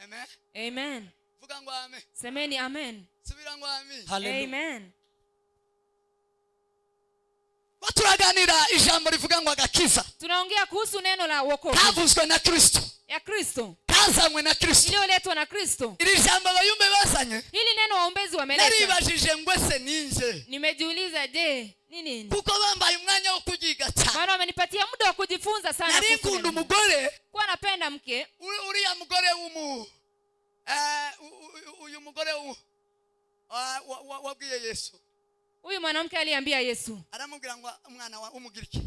Amen. Amen. Vuga ngo amen. Semeni amen. Subira ngo amen. Amen. Turaganira ijambo rivuga ngo agakiza. Tunaongea kuhusu neno la wokovu. Kavuzwe na Kristo. Ya Kristo. Kazanywe na Kristo. Iliyoletwa na Kristo. Ili jambo Bayumbe basanye. Hili neno waombezi wameleta. Naribajije ngwese ninje. Nimejiuliza je, ni nini? Kuko bambaye umwanya wo kujiga cyane. Maana wamenipatia muda wa kujifunza sana. Narikunda umugore. Kwa napenda mke. Uriya mugore uyu mugore wabwiye Yesu. Huyu mwanamke aliambia Yesu. Aramubwira ngo umwana wa umugiriki.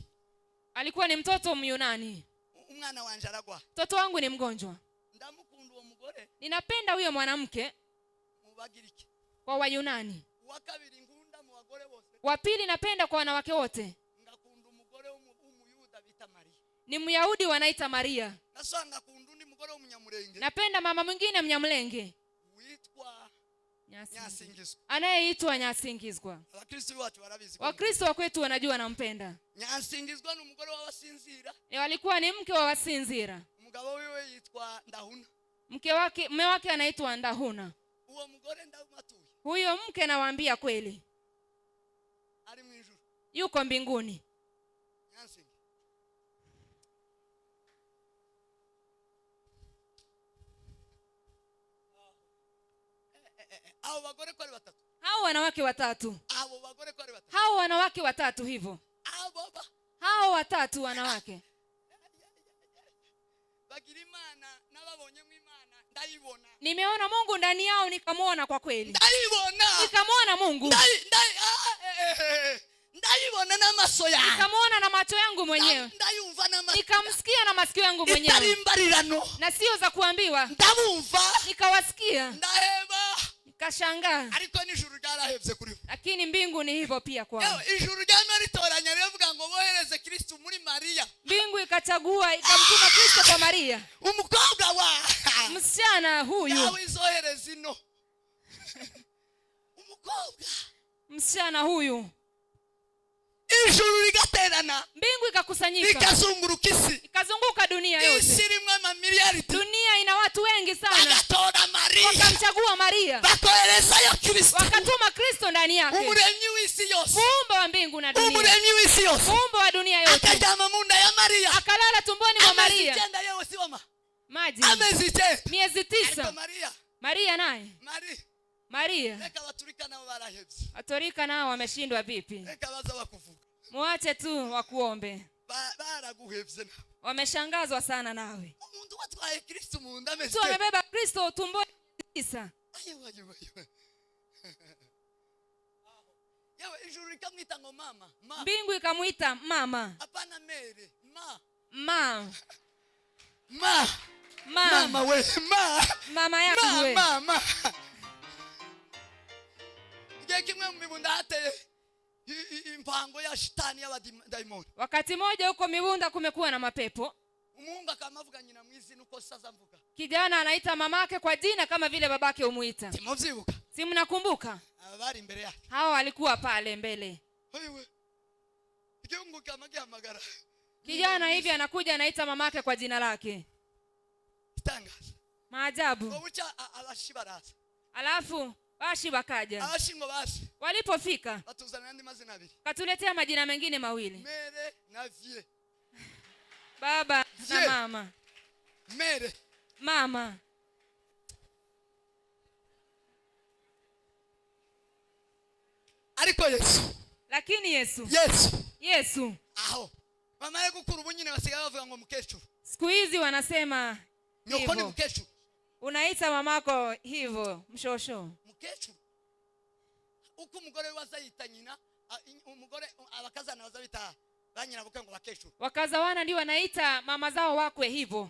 Alikuwa ni mtoto Myunani. Umwana wanje aragwa. Mtoto wangu ni mgonjwa. Ndamukunda uwo mugore. Ninapenda huyo mwanamke. Mubagiriki. Kwa Wayunani. Wa kabiri ngunda mu bagore bose. Wa pili napenda kwa wanawake wote. Ngakunda umugore w'umuyuda bita Maria. Ni Myahudi wanaita Maria. Nasanga kundi mugore w'umunyamulenge. Napenda mama mwingine Mnyamulenge. Uitwa Nyasingizwa. Anayeitwa Nyasingizwa. Wakristo wa kwetu wanajua nampenda. Nyasingizwa ni umugore w'abasinzira. Walikuwa ni mke wa wasinzira. Umugabo wiwe yitwa Ndahuna. Mume wake anaitwa Ndahuna. Uwo mugore ndamatuye. Huyo mke nawaambia kweli. Ari mw'ijuru. Yuko mbinguni. Hao bagore kwa batatu. Hao wanawake watatu. Hao bagore kwa batatu. Hao wanawake watatu hivyo. Hao watatu wanawake. Bagirimana nababonye mw'Imana ndayibona. Nimeona Mungu ndani yao nikamuona kwa kweli. Ndayibona. Nikamuona Mungu. Ndayibona na maso yangu. Nikamuona na macho yangu mwenyewe. Ndayumva na maso. Nikamsikia na masikio yangu mwenyewe. Itarimbarirano. Na sio za kuambiwa. Ndabumva. Nikawasikia. Ndaheba. Nikashangaa. Ariko n'ijuru ryarahevye kuri. Lakini mbingu ni hivyo pia kwao. Yo ijuru ryama ritoranya rivuga ngo bohereze Kristo muri Maria. Mbingu ikachagua ikamtuma Kristo kwa Maria. Umukobwa wa msichana huyu. Yawe izohereza ino. Umukobwa. Msichana huyu. Ijuru rigaterana. Mbingu ikakusanyika. Ikazunguruka isi. Ikazunguka dunia yote. Isi rimwe mamiliardi. Dunia ina watu wengi sana. Wakatora Maria. Wakamchagua Maria. Bakoherezayo Kristo. Wakatuma Kristo ndani yake. Umuremyi w'isi yose. Muumba wa mbingu na dunia. Umuremyi w'isi yose. Muumba wa dunia yote. Akajama munda ya Maria. Akalala tumboni mwa Maria. Amezitenda yeye siwama. Maji. Amezitenda. Miezi 9. Maria. Maria naye. Maria. Leka waturika nao barahevye. Watorika nao wameshindwa vipi? Leka baza bakuvuga. Muache tu wakuombe. Baraguhevye. Wameshangazwa sana nawe. Umuntu watwaye Kristo munda ameze. Tu amebeba Kristo tumboni 9. Ayo. Yawe ijuru likamwita ngo mama. Mbingu ikamuita mama. Hapana mere. Mama we. Mama yako we. Mama. Kimwe mbibunda hate impango ya shetani ya daimoni. Wakati moja huko Mibunda kumekuwa na mapepo. Mungu akamavuga nyina mwizi nuko sasa mvuga. Kijana anaita mamake kwa jina kama vile babake umuita. Timuvyibuka. Si mnakumbuka? Abari mbele yake. Hao walikuwa pale mbele. Wewe. Kiungu kama kiamagara. Kijana hivi anakuja anaita mamake kwa jina lake. Tangaza. Maajabu. Ucha abashibaraza. Alafu bashi bakaja. Abashingo basi. Walipofika batuzana nandi mazina abiri. Katuletea majina mengine mawili. Mere na vie. Baba na mama. Mere. Mama. Ariko Yesu. Lakini Yesu. Aho. Mama yako kuru bunyine basigaye bavuga ngo mukecuru. Siku hizi wanasema nyoko ni mukecuru. Unaita mamako hivyo mshosho. Mukecuru. Uko umugore wazayita nyina, umugore abakazana bazabita banyina bukango bakecuru. Wakazawana ndio wanaita mama zao wakwe hivyo.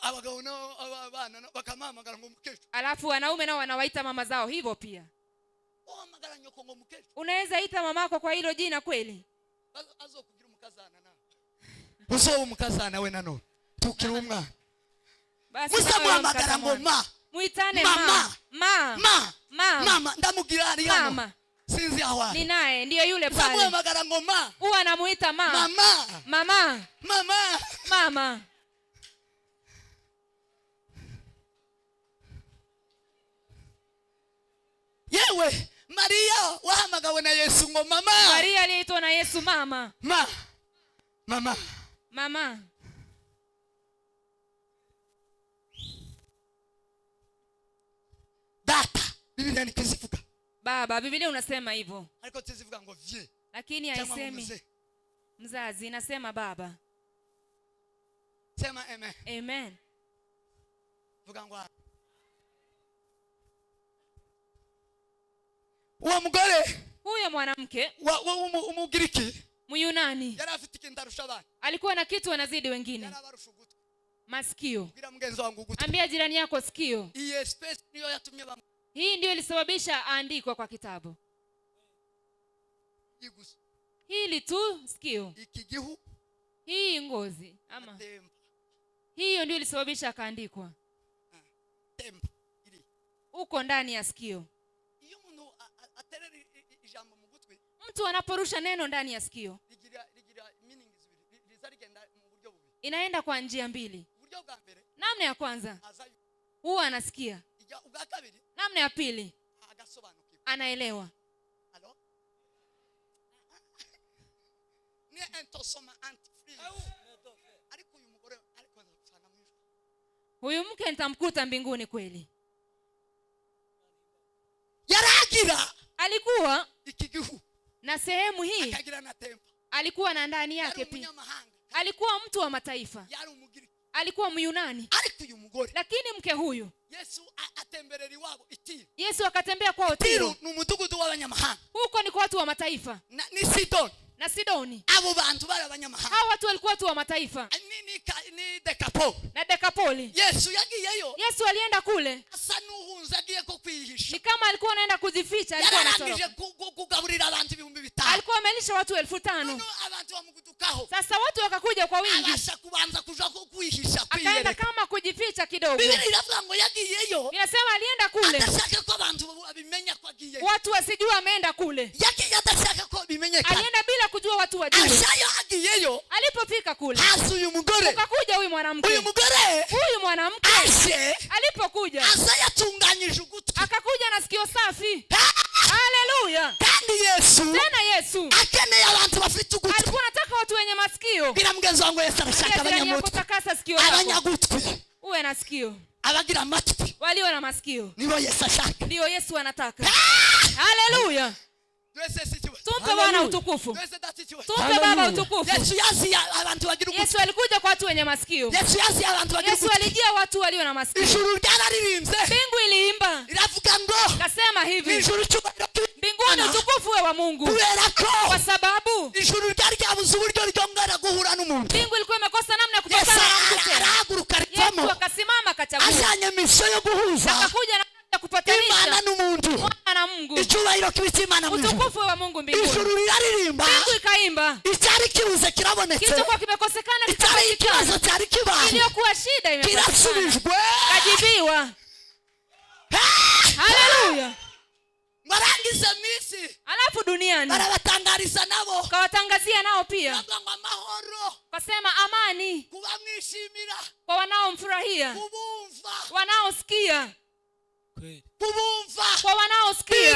Abagabo no abana bakamamagara ngo mukecuru. Alafu wanaume nao wanawaita mama zao hivyo pia. Magara nyoko ngo mukecuru. Unaweza ita mamako kwa hilo jina kweli? Azokugira umukazana na. Uzo umukazana we nano. Tukira umwana. Basi musamwamagara ngo muitane mama ndamugira ari hano. Mama. Sinzi awa. Ni naye ndiyo yule pale. Musamwamagara ngo huwa anamuita mama. Yewe Maria wahamagawe na Yesu ngo mama. Maria aliitwa na Yesu mama. Mama. Data. Biblia nikizivuga. Baba, Biblia unasema hivyo. Ariko tizivuga ngo vie. Lakini haisemi mzazi, inasema baba. Sema amen. Amen. Vuga ngo uwo mugore, huyo mwanamke umugiriki, Muyunani, yari afite ikintu arusha abandi. alikuwa na kitu anazidi wengine. Yari abarusha ugutwi. Masikio. Bwira mugenzi wangu ugutwi. Ambia jirani yako sikio. Iyi space niyo yatumye hii ndio ilisababisha aandikwa kwa kitabu. Igusa. Hili tu sikio. Ikigihu. Hii ngozi ama. Temba. Hiyo ndio ilisababisha akaandikwa. Temba. Ili. Uko ndani ya sikio. Iyo umuntu aterera ijambo mu gutwi, mtu anaporusha neno ndani ya sikio, ligira meanings bibiri. Lizarigenda mu buryo bubiri. Inaenda kwa njia mbili. Buryo bwa mbere. Namna ya kwanza, huwa anasikia. Ubwa kabiri. Namna ya pili, agasobanukirwa. Anaelewa. Halo? Ni entosoma antifree. Ariko uyu mugore ariko sana mwisho. Huyu mke nitamkuta mbinguni kweli. Yaragira. Alikuwa ikigihu. Na sehemu hii. Akagira na tempa. Alikuwa na ndani yake pia. Alikuwa mtu wa mataifa. Alikuwa Myunani. Lakini mke huyu, Yesu atembereri wabo Itiro. Yesu akatembea kwao Tiro. Ni umudugudu w'abanyamahanga. Huko ni kwa watu wa mataifa. Ni Sidoni. Na Sidoni. Abo bantu bari abanyamahanga. Hao watu walikuwa watu wa mataifa. Ni Dekapoli. Na Dekapoli. Yesu yagiyeyo. Yesu alienda kule. Asa nuhunza agiye ko kwihisha. Ni kama alikuwa anaenda kujificha, alikuwa anatoroka. Kugaburira abantu 5,000. Alikuwa amelisha watu 5,000. Abantu bamugutukaho. Sasa watu wakakuja kwa wingi. Abasha kubanza kuja kwihisha. Akaenda kama kujificha kidogo. Biblia inavuga ngo yagiyeyo. Inasema alienda kule. Atashaka ko abantu abimenya kwa giyeyo. Watu wasijua ameenda kule. Yagiye atashaka ko bimenyeka. Alienda bila kujua watu wajue. Ashayo agiyeyo. Alipofika kule. Hasu uyu mugore. Ukakuja huyu mwanamke. Uyu mugore. Huyu mwanamke. Ashe. Alipokuja. Asaya tunganyije ugutwi. Akakuja na sikio safi. Haleluya. Kandi Yesu. Tena Yesu. Akeneye abantu bafite ugutwi. Alikuwa anataka watu wenye masikio. Bila mgenzi wangu Yesu arashaka abanyamutwi. Abanyagutwi. Uwe na sikio. Abagira amatwi. Walio na masikio. Nibo Yesu ashaka. Ndio Yesu anataka. Haleluya. Tumpe Bwana utukufu. Tumpe Baba utukufu. Yesu yazi abantu bagira ugutwi. Yesu alikuja kwa watu wenye masikio. Yesu yazi abantu bagira ugutwi. Yesu alijia watu walio na masikio. Ijuru ryararirimbye. Mbingu iliimba. Iravuga ngo. Kasema hivi. Ijuru cyubahiro. Mbinguni utukufu wa Mungu. Kwa sababu ijuru ryari ryabuze uburyo ryongera guhura n'umuntu. Mbingu ilikuwa imekosa namna ya kukutana na mtu tena. Yesu akasimama akachagua. Ashanye misho yo guhuza. Akakuja na kupatanisha Imana n'umuntu. Mwana na Mungu. Icyubahiro kibitsimana mu utukufu wa Mungu mbinguni. Ijuru riraririmba. Mbingu ikaimba. Icyari kibuze kirabonetse. Kilichokuwa kimekosekana icyari kibazo cyari kibaye. Iliyokuwa shida imepatikana. Kirasubijwe. Kajibiwa. Haleluya. Marangiza misi. Alafu duniani. Barabatangariza nabo. Kawatangazia nao pia. Amahoro. Kasema amani. Kubamwishimira. Kwa wanaomfurahia. Kubumva. Wanaosikia. Kubumva. Kwa wanaosikia.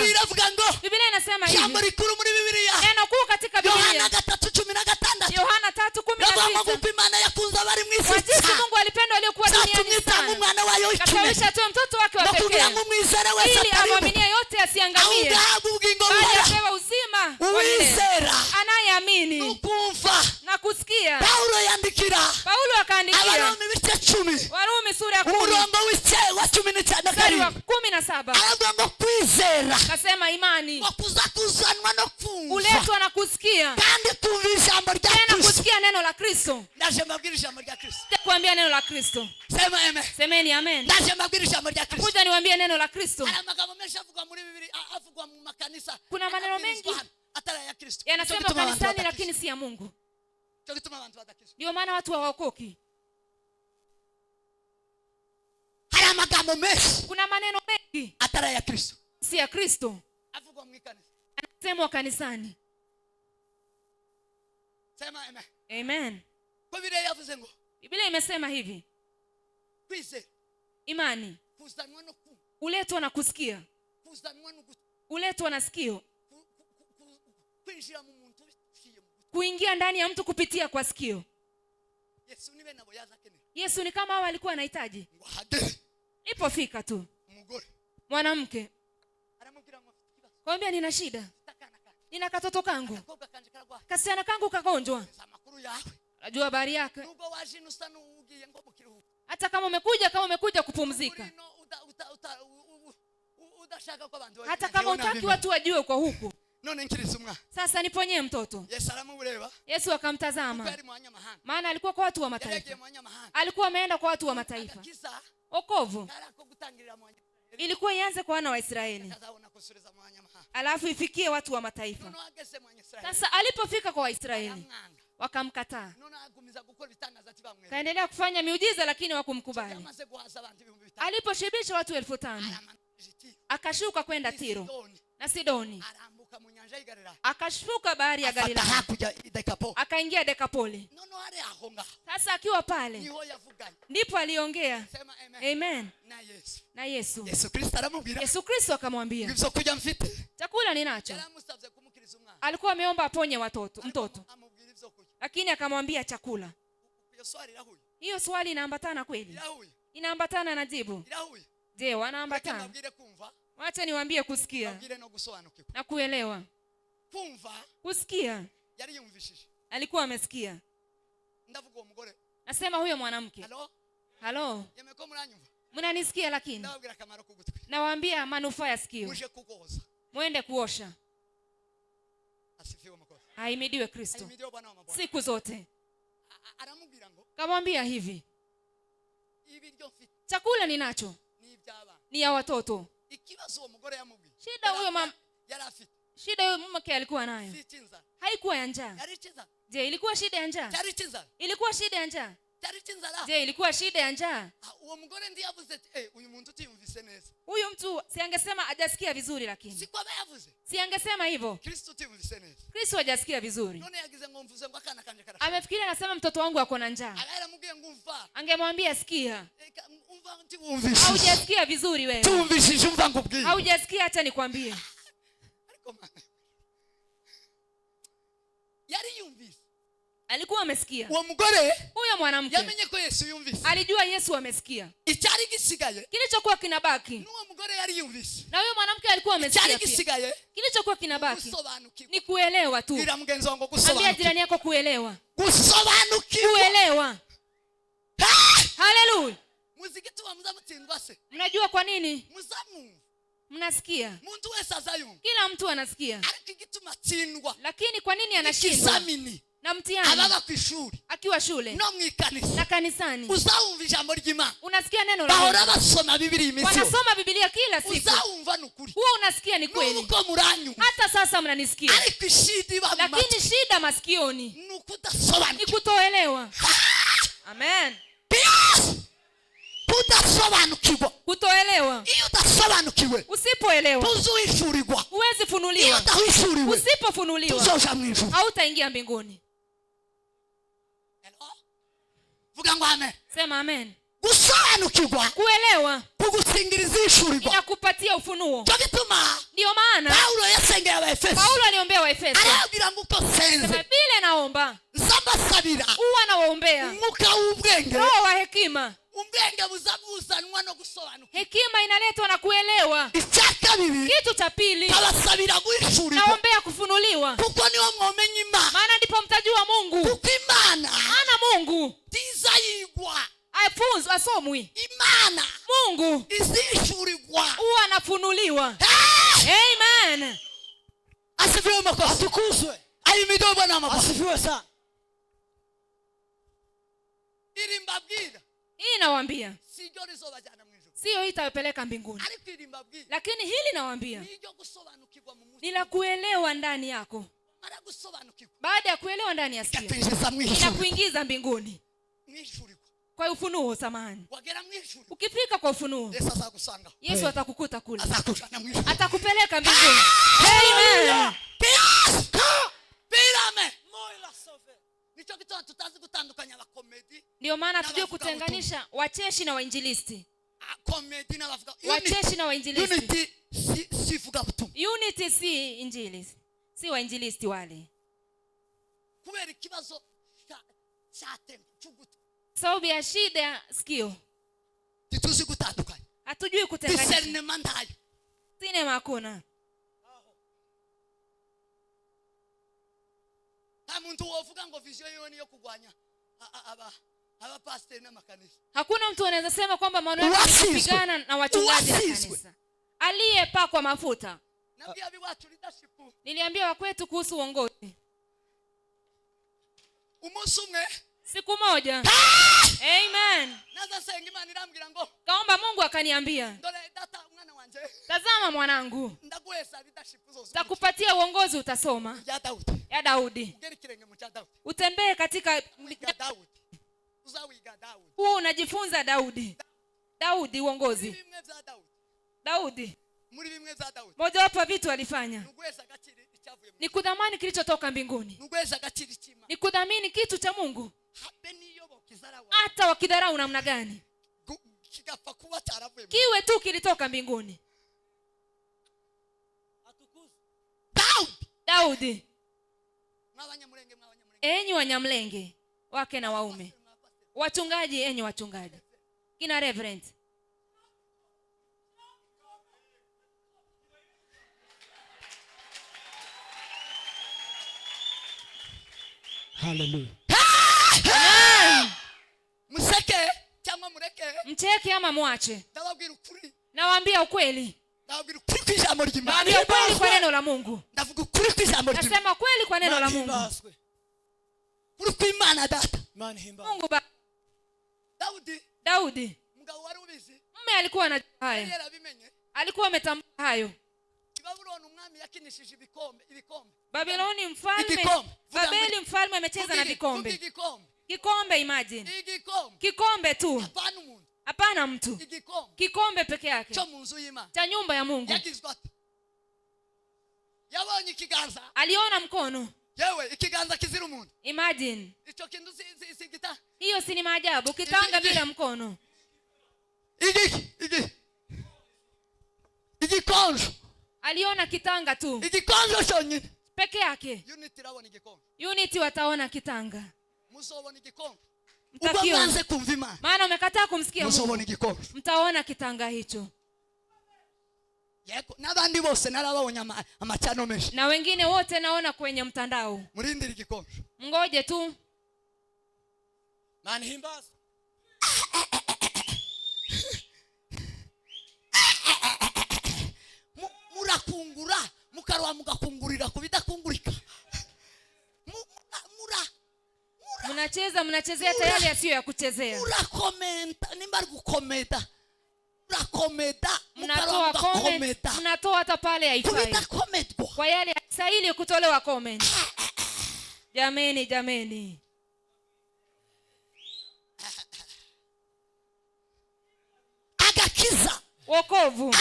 Biblia inasema hivi. Jambo likuru muri Biblia. Neno kuu katika Biblia. Yohana 3:16. Yohana 3:16. Imana yakunze abari mu isi. Wajisi Mungu alipenda waliokuwa duniani sana. Mwana wayo Akawisha tu mtoto wake wa pekee. Ili amwaminie yote asiangamie. Bali apewe uzima wa milele. Anayeamini. Ukumva. Na kusikia. Paulo yandikira. Paulo akaandikia. Warumi 10. Warumi sura ya 10. Umurongo wa 17. Aravuga kwizera. Kasema imani. Wakuzakuzanwa no kumva. Uletwa na kusikia. Kandi kumva ijambo rya Kristo. Tena kusikia neno la Kristo. Ndaje mbabwira ijambo rya Kristo. Kuambia neno la Kristo. Sema amen. Semeni amen. Ndaje mbabwira ijambo rya Kristo. Kuja niwaambie neno la Kristo. Ana magambo menshi avugwa muri Biblia, avugwa mu makanisa. Kuna maneno mengi atara ya Kristo. Yanasema kanisani lakini si ya Mungu. Ndio maana watu hawaokoki. Haya magambo menshi. Kuna maneno mengi atara ya Kristo. Si ya Kristo. Avugwa mu kanisa. Anasemwa kanisani. Sema amen. Amen. Kwa Biblia yavuze ngo. Biblia imesema hivi. Kwizera. Imani. Kuzanwa no kumva. Uletwa na kusikia. Kuzanwa no uletwa na sikio. Kwinjira mu muntu kuingia ndani ya mtu kupitia kwa sikio. Yesu niwe nabo yazakene. Yesu ni kama hao alikuwa anahitaji. Ipofika tu mwanamke kwambia nina shida, nina katoto kangu, kasichana kangu kagonjwa, Unajua habari yake. Nubwo waje nusa n'ugiye ngo mukiruhuko. Hata kama umekuja kupumzika. Hata kama utaki watu wajue uko huku. None nkiriza umwana. Sasa niponyee mtoto. Yesu aramureba. Yesu akamtazama. Maana alikuwa kwa watu wa mataifa. Alikuwa ameenda kwa watu wa mataifa. Wokovu ilikuwa ianze kwa wana wa Israeli, alafu ifikie watu wa mataifa. Sasa alipofika kwa Waisraeli wakamkataa, kaendelea kufanya miujiza lakini hawakumkubali. Aliposhibisha watu 5,000 akashuka kwenda Tiro na Sidoni, akashuka bahari ya Galilaya, akaingia Dekapoli. Sasa akiwa pale ndipo aliongea amen na Yesu. Yesu Kristo akamwambia, chakula ninacho. Alikuwa ameomba aponye mtoto, lakini akamwambia chakula. Hiyo swali inaambatana kweli? Inaambatana na jibu. Je, wanaambatana? Wacha niwaambie kusikia na kuelewa. Kusikia, alikuwa amesikia. Nasema huyo mwanamke. Halo? Mnanisikia? Lakini nawaambia manufaa ya sikio. Muende kuosha. Ahimidiwe Kristo siku zote. Kamwambia hivi, chakula ninacho ni ya watoto. Shida huyo mke alikuwa nayo haikuwa ya njaa. Je, ilikuwa shida ya njaa? Ilikuwa shida ya njaa? Je, ilikuwa shida ya njaa? Huyu mtu siangesema hajasikia vizuri, lakini siangesema hivyo. Kristo hajasikia vizuri. Amefikiria anasema mtoto wangu ako na njaa. Angemwambia sikia. Haujasikia vizuri wewe. Haujasikia, acha nikwambie. Alikuwa amesikia. Huyo mwanamke alijua Yesu amesikia. Kilichokuwa kinabaki, na huyo mwanamke alikuwa amesikia pia. Kilichokuwa kinabaki ni kuelewa tu. Ambia jirani yako kuelewa. Kuelewa. Haleluya. Mnajua kwa nini? Mnasikia? Kila mtu anasikia. Lakini kwa nini anashindwa? Na mtihani akiwa shule na kanisani, unasikia neno la Mungu, wanasoma Biblia kila siku, huwa unasikia ni kweli. Hata sasa mnanisikia, lakini shida masikioni ni kutoelewa. Amen. Kutoelewa. Usipoelewa huwezi funuliwa. Usipofunuliwa hautaingia mbinguni. Vuga ngo amen. Sema amen. Gusobanukirwa, kuelewa, kugusingiriza ishurirwa, inakupatia ufunuo. Cyo gituma ndio maana Paulo yasengera Abaefeso. Paulo aliombea Waefeso. Arabwira ngo uko senze. Biblia naomba. Nsabasabira. Uwa nawaombea. Mwuka w'ubwenge. Roho wa hekima. Ubwenge buzabuzanwa no gusobanukirwa. Hekima inaletwa na kuelewa. Icyaka bibi. Kitu cha pili. Kabasabira guhishurirwa. Naombea kufunuliwa. Kuko niwo mwomenya Imana. Maana ndipo mtajua Mungu. Kuko Imana. Maana Mungu tizayigwa. Afunzwe, asomwi. Imana Mungu izishurirwa. Huwa anafunuliwa. Amen. Asifiwe makofi. Atukuzwe. Ahimidiwe Bwana makofi. Asifiwe sana. Ili mbabwira. Hii nawaambia. Sio rizobajana mwijuru. Sio itawapeleka mbinguni. Lakini hili nawaambia ni la kuelewa ndani yako. Baada ya kuelewa ndani ya sikio, inakuingiza mbinguni. Kwa ufunuo, samahani. Ukifika kwa ufunuo, Yesu atakukuta kule. Atakupeleka mbinguni. Amen. Ndio maana tujue kutenganisha wacheshi na wainjilisti. Wacheshi na wainjilisti. Unity si injilisti. Si wainjilisti wale. Sababu ya shida ya sikio. Hatujui kutenganisha. Sinema hakuna. Muntu wovuga ngo vision yoni yo kugwanya Hakuna mtu anaweza sema kwamba maono yake ni kupigana na wachungaji wa kanisa. Aliyepakwa mafuta. Niliambia wakwetu kuhusu uongozi. Siku moja. Amen. Kaomba Mungu akaniambia, tazama mwanangu, takupatia uongozi utasoma ya Daudi. Utembee katika huu, unajifunza Daudi uongozi. Daudi moja wapo vitu alifanya ni kudhamani kilichotoka mbinguni, ni kudhamini kitu cha Mungu hata wakidharau namna gani, kiwe tu kilitoka mbinguni. Daudi. Enyi Wanyamlenge wake na waume, wachungaji, enyi wachungaji, kina reverend, hallelujah. Mseke cyangwa mureke, mcheke ama mwache, nawaambia ukweli. Nawaambia ukweli kwa neno la Mungu. Nasema kweli kwa neno la Mungu. Mungu ba Daudi. Mume alikuwa anajua hayo. Alikuwa ametambua hayo. Babeli mfalme amecheza na vikombe. Kikombe, imagine. Kikombe tu. Hapana mtu. Kikombe peke yake. Cha nyumba ya Mungu. Aliona mkono. Imagine. Hiyo si ni maajabu, kitanga bila mkono. Aliona kitanga tu peke yake. Unity wataona kitanga. Maana umekataa kumsikia Mungu. Mtaona kitanga hicho. Na wengine wote naona kwenye mtandao. Ngoje tu. Murakungura mukarwa mugakungurira kubidakungurika. Mnachezea tayari asiyo ya kuchezea. Murakomenta nimbari gukometa. Mnatoa hata pale haifai. Kwa yale haistahili kutolewa comment. Jameni. Agakiza. Wokovu.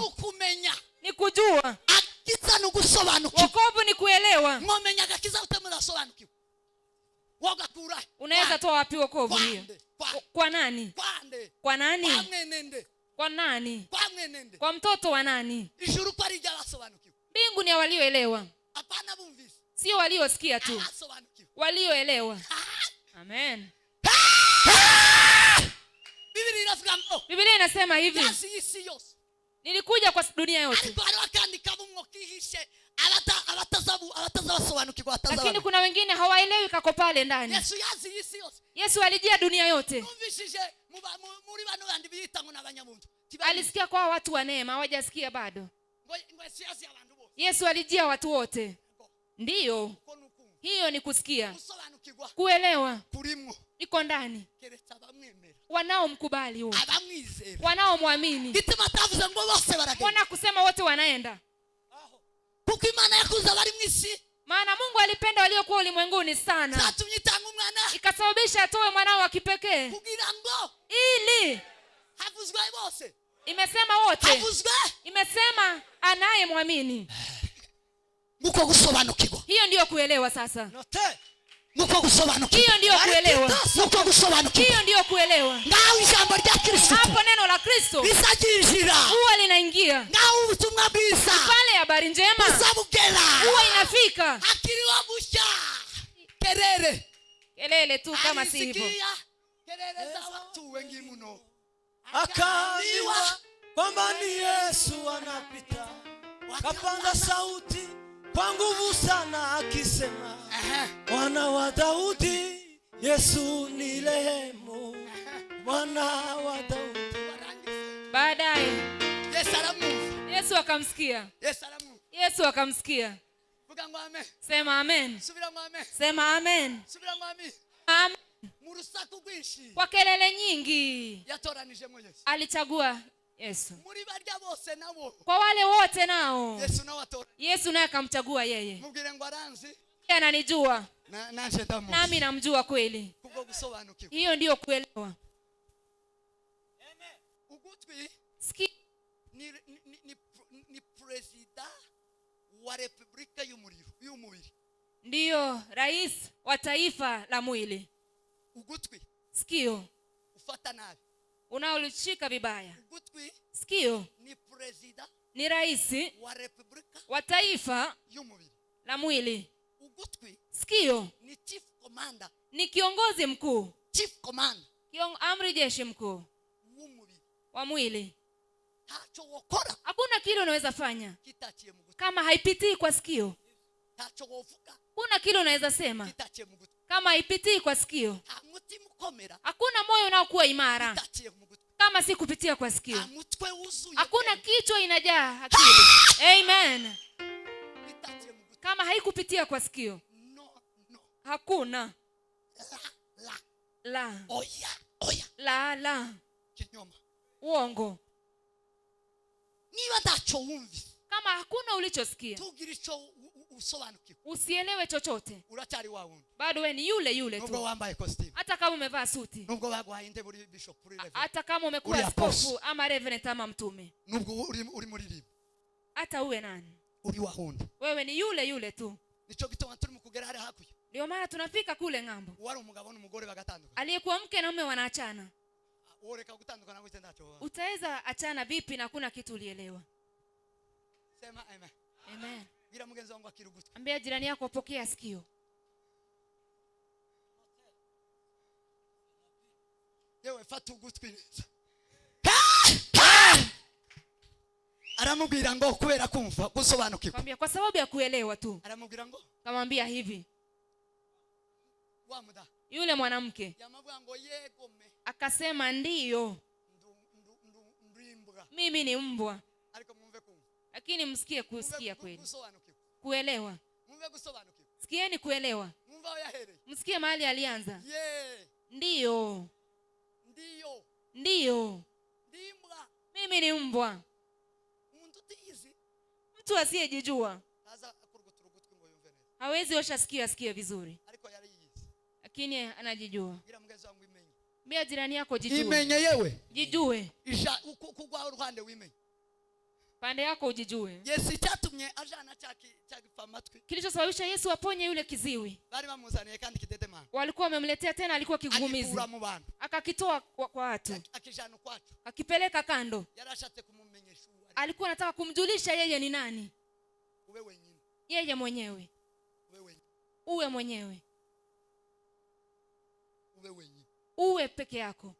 Ukumenya. Ni kujua. Agakiza ni gusobanukirwa. Wokovu ni kuelewa. Ngomenya agakiza utamudasobanukirwa. Wagakura. Unaweza toa wapi wokovu hiyo? Kwa nani? Kwa nani? Kwa nani? Kwa mtoto wa nani? Ijuru kwa rija wasobanukirwa. Mbingu ni walioelewa. Hapana bumvisi. Sio waliosikia tu. Walioelewa. Amen. Biblia inasema hivi. Nilikuja kwa dunia yote. Lakini kuna wengine hawaelewi kako pale ndani. Yesu alijia dunia yote. Alisikia kwa watu wa neema, hawajasikia bado. Yesu alijia watu wote. Ndiyo. Hiyo ni kusikia. Kuelewa. Iko ndani. Wanaomkubali huo. Wanaomwamini. Mbona kusema wote wanaenda? Maana Mungu alipenda waliokuwa ulimwenguni sana. Ikasababisha atoe mwanao wa kipekee. Ili. Imesema wote. Imesema anayemwamini. Hiyo ndio kuelewa sasa. Hiyo ndio kuelewa. Hiyo ndio kuelewa. Hapo neno la Kristo huwa linaingia. Pale habari njema huwa inafika. Kelele tu kama si hivyo. Akaambiwa kwamba ni Yesu anapita. Kapanda sauti kwa nguvu sana akisema, Mwana wa Daudi, Yesu ni rehemu. Mwana wa Daudi. Baadaye Yesu akamsikia. Yesu akamsikia. Sema amen. Sema amen. Amen. Kwa kelele nyingi alichagua Yesu. Kwa wale wote nao Yesu naye akamchagua yeye. Ananijua nami namjua kweli. Hiyo ndiyo kuelewa. Ski ni president wa Republika y'umubiri. Ndiyo rais wa taifa la mwili. Ugutwi. Sikio. Ufata nabi. Unaolishika vibaya. Ugutwi. Sikio. Ni president. Ni rais wa Republika wa taifa y'umubiri. La mwili. Ugutwi. Sikio. Ni chief commander. Ni kiongozi mkuu. Chief commander. Amri jeshi mkuu. Wa mwili. Hakuna kile unaweza fanya kama haipitii kwa sikio. Hakuna kile unaweza sema kama haipitii kwa sikio. Hakuna moyo unaokuwa imara kama si kupitia kwa sikio. Hakuna kichwa inajaa akili. Amen. Kama haikupitia kwa sikio. Hakuna. La. La. Uongo. Kama hakuna ulichosikia, usielewe chochote, bado wewe ni yule yule tu. Hata kama umevaa suti, hata kama umekuwa askofu ama reverend ama mtume, hata uwe nani, wewe ni yule yule tu. Ndio maana tunafika kule ng'ambo. Aliyekuwa mke na mume wanaachana. Utaweza achana vipi na hakuna kitu ulielewa? Sema amen. Amen. Gira mugenzi wangu akirugutwi. Ambia jirani yako pokea sikio. Yewe fata ugutwi neza. Aramubwira ngo kubera kumva gusobanukirwa. Kwambia kwa sababu ya kuelewa tu. Aramubwira ngo kamwambia hivi. Wamuda. Yule mwanamke akasema ndiyo. Mimi ni mbwa. Lakini msikie kusikia kweli. Kuelewa. Sikieni kuelewa. Msikie mahali alianza. Ndiyo. Ndiyo. Mimi ni mbwa. Mtu asiyejijua hawezi osha sikio asikie vizuri. Lakini anajijua. Mbia jirani yako jijue. Imenye yewe. Jijue. Kugwa uruhande wimenye. Pande yako ujijue. Yesu cyatumye ajana cyagifa matwi. Kilichosababisha Yesu aponye yule kiziwi. Bari bamuzaniye kandi kidedema. Walikuwa wamemletea tena alikuwa kigugumizi. Akakitoa kwa watu. Akijana kwatu. Akipeleka kando. Yarashatse kumumenyesha. Alikuwa anataka kumjulisha yeye ni nani. Yeye mwenyewe. Uwe mwenyewe. Uwe peke yako.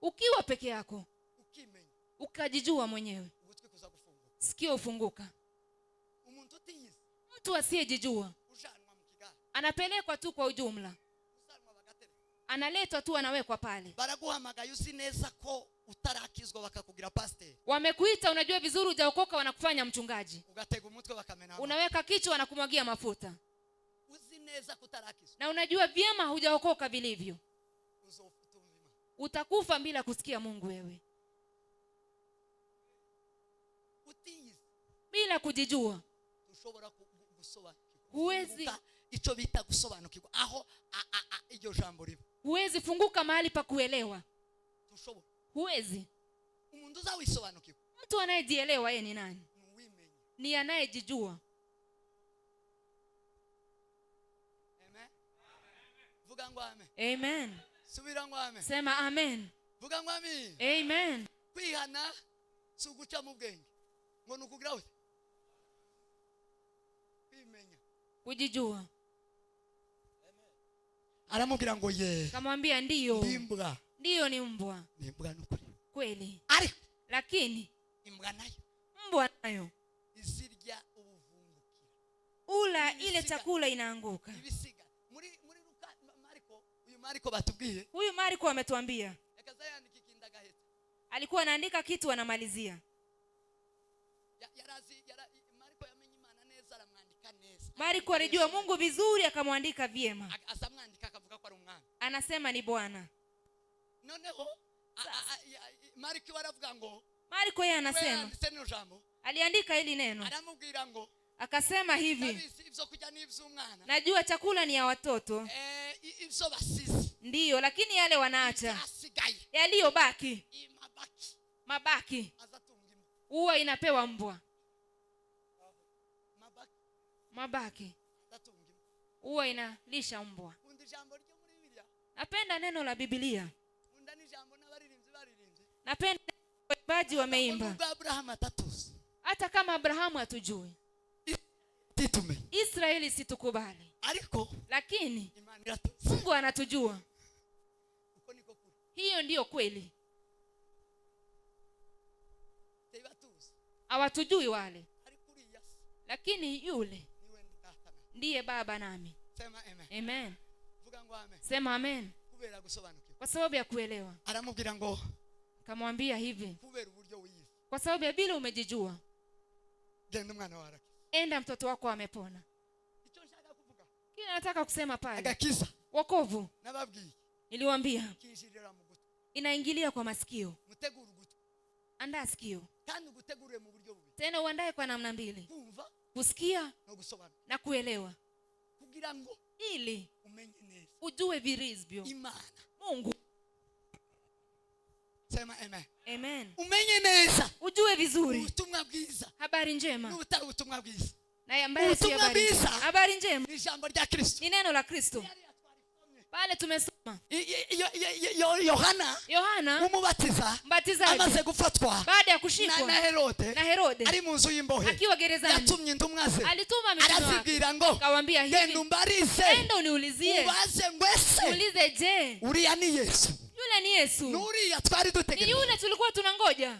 Ukiwa peke yako, ukajijua mwenyewe, sikio ufunguka. Mtu asiyejijua anapelekwa tu kwa ujumla, analetwa tu, anawekwa pale. Baraguhamagaye uzi neza ko utarakizwa bakakugira pastor. Wamekuita unajua vizuri hujaokoka, wanakufanya mchungaji. Ugatega umutwe bakamena. Unaweka kichwa na kumwagia mafuta. Uzi neza kutarakizwa. Na unajua vyema hujaokoka vilivyo. Utakufa bila kusikia Mungu wewe. Bila kujijua. Huwezi ico bita gusobanukirwa. Aho iryo jambo riba. Huwezi funguka mahali pa kuelewa. Huwezi. Umuntu uzawisobanukirwa. Mtu anayejielewa yeye ni nani? Ni anayejijua. Amen. Vuga ngo amen. Amen. Subira ngo amen. Sema amen. Vuga ngo amen. Amen. Kwihana suguca mu bwenge. Ngo nukugira we. Kwimenya. Kujijua. Aramubwira ngo ye. Kamwambia ndiyo. Imbwa. Ndiyo ni mbwa. Ni mbwa nukuri. Kweli. Ari. Lakini imbwa nayo. Mbwa nayo izirya ubuvungukira. ula ile chakula inaanguka. Huyu Marko ametuambia. Alikuwa anaandika kitu anamalizia. Marko alijua Mungu vizuri akamwandika vyema. Anasema ni Bwana. Marko yeye anasema aliandika hili neno. Akasema hivi, najua chakula ni ya watoto. Ndiyo, lakini yale wanaacha, yaliyobaki, mabaki, huwa inapewa mbwa. Mabaki huwa inalisha mbwa. Napenda neno la Biblia. Napenda waimbaji wameimba. Hata kama Abrahamu hatujui, Israeli situkubali, lakini Mungu anatujua. Hiyo ndiyo kweli. Hawatujui wale, lakini yule ndiye baba nami. Sema amen. Amen. Amen. Sema amen. Kwa sababu ya kuelewa. Kamwambia hivi, kwa sababu ya bila umejijua, enda mtoto wako amepona. Kile nataka kusema pale, wokovu niliwaambia inaingilia kwa masikio. Andaa sikio, tena uandae kwa namna mbili: kusikia na kuelewa, ili ujue virizbio Mungu. Sema amen. Amen. Umenye neza, ujue vizuri ubutumwa bwiza, habari njema, n'ubutari ubutumwa bwiza, na ambaye si habari njema ni jambo rya Kristo, ni neno la Kristo. Pale tumesoma Yohana umubatiza amaze gufatwa baada ya kushikwa na Herode ari mu nzu y'imbohe, akiwa gerezani, yatumye intumwa ze, alituma mitume arazibwira ngo kawaambia hivi, genda umbarize, enda uniulizie, ubaze ngwese, ulize je, uriya ni Yesu. Yule ni Yesu. Nuriya twari dutegereje. Ni yule tulikuwa tunangoja.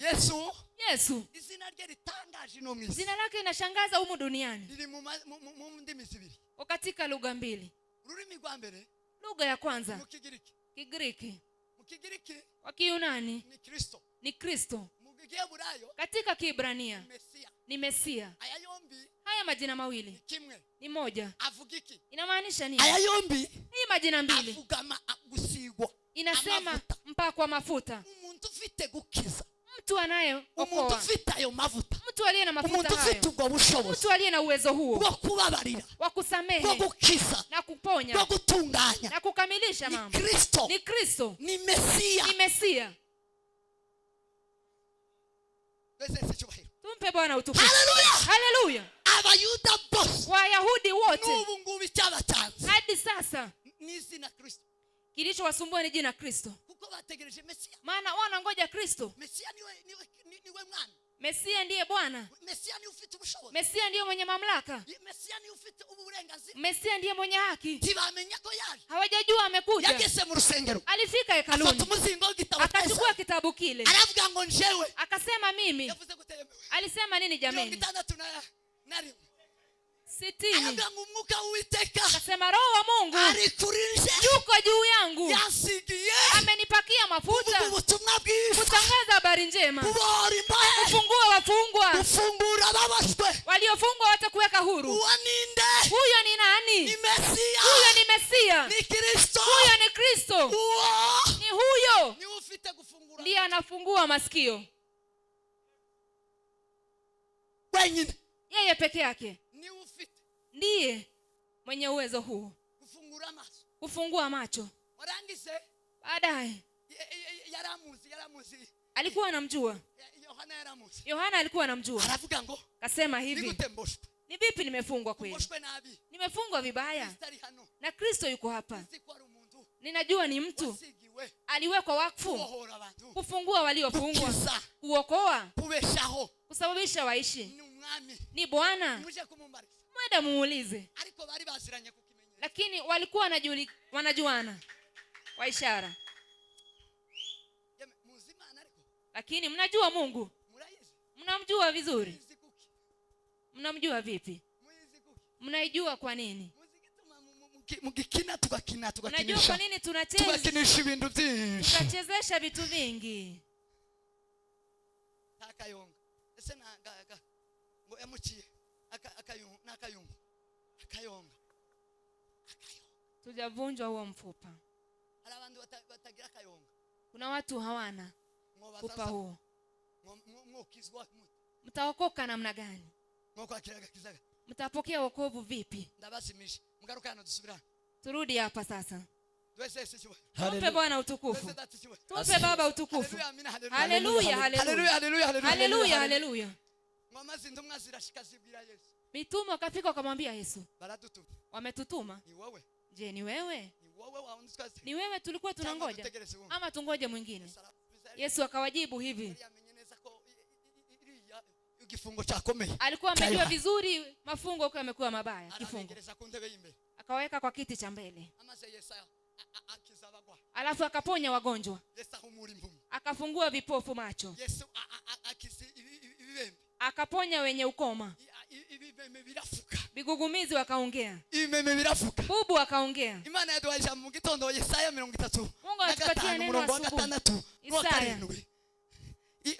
Yesu. Izina rye ritangaje no mwisi. Jina lake linashangaza humu duniani. Lili mu ndimi zibiri. Katika lugha mbili. Rurimi rwa mbere, lugha ya kwanza mu Kigiriki. Kigiriki. Mu Kigiriki wa Kiyunani ni Kristo. Ni Kristo. Mu Kiebrania katika Kiebrania ni Mesia. Aya yombi, haya majina mawili ni kimwe, ni moja. Avugiki inamaanisha nini? Aya yombi, hii majina mbili avugama gusigwa, inasema mpakwa mafuta. Umuntu ufite gukiza, mtu anaye umuntu ufite ayo mafuta, mtu aliye na mafuta umuntu hayo, ufite ubwo bushobozi, mtu aliye na uwezo huo wa kubabarira, wa kusamehe, wa gukiza na kuponya, wa gutunganya, na kukamilisha mambo. Ni Kristo, ni Mesia, ni Mesia. Tumpe Bwana utukufu. Haleluya, haleluya. Abayuda bose, Wayahudi wote n'ubu ngubu icyabatanze hadi sasa ni izina Kristo. Kilichowasumbua ni jina Kristo, kuko bategereje Mesia, maana wanangoja Kristo. Mesia niwe mwana, Mesia ndiye Bwana, Mesia ni ufite ubushobozi, Mesia ndiye mwenye mamlaka, Mesia ni ufite uburenganzira, Mesia ndiye mwenye haki. Tibamenya ko yaje, hawajajua amekuja. Yageze mu rusengero, alifika hekaluni, akachukua kitabu kile, aravuga ngo njewe, akasema mimi. Alisema nini jameni? 60. Akasema Roho wa Mungu yuko juu yangu, amenipakia mafuta kutangaza habari njema, kufungua wafungwa, waliofungwa watakuweka huru. Huyo ni nani? Huyo ni Mesia, huyo ni Kristo, ni huyo ndiye anafungua masikio. Yeye peke yake ndiye mwenye uwezo huu, kufungua macho. Baadaye alikuwa anamjua Yohana, alikuwa anamjua. Kasema hivi, ni vipi nimefungwa kweli? Nimefungwa vibaya, na Kristo yuko hapa. Ninajua ni mtu aliwekwa wakfu kufungua waliofungwa, kuokoa, kusababisha waishi. Ni Bwana. Mwenda muulize. Lakini walikuwa wanajuana kwa ishara. Lakini mnajua Mungu? Mnamjua vizuri? Mnamjua vipi? Mnaijua kwa nini? Mugikina tugakina Unajua kwa nini tunacheza? Tugakinisha ibintu byinshi. Tunachezesha vitu vingi. Akayonga. Ese nagaga. Ngo yamuciye. Akayonga. Akayonga. Tujavunjwa huo mfupa. Hari abantu batagira akayonga. Kuna watu hawana mfupa huo. Mtaokoka namna gani? Mtapokea wokovu vipi? Turudi hapa sasa. Tumpe Bwana utukufu. Tumpe Baba utukufu. Haleluya, haleluya. Haleluya, haleluya. Mitume wakafika wakamwambia Yesu, wametutuma. Je, ni wewe? Ni wewe tulikuwa tunangoja ama tungoje mwingine? Yesu akawajibu hivi. Alikuwa amejua vizuri mafungo yake yamekuwa mabaya kifungo. Akaweka kwa kiti cha mbele. Alafu akaponya wagonjwa. Akafungua vipofu macho. Akaponya wenye ukoma. Bigugumizi wakaongea. Bubu akaongea. Mungu atupatie neno asubuhi. Isaya.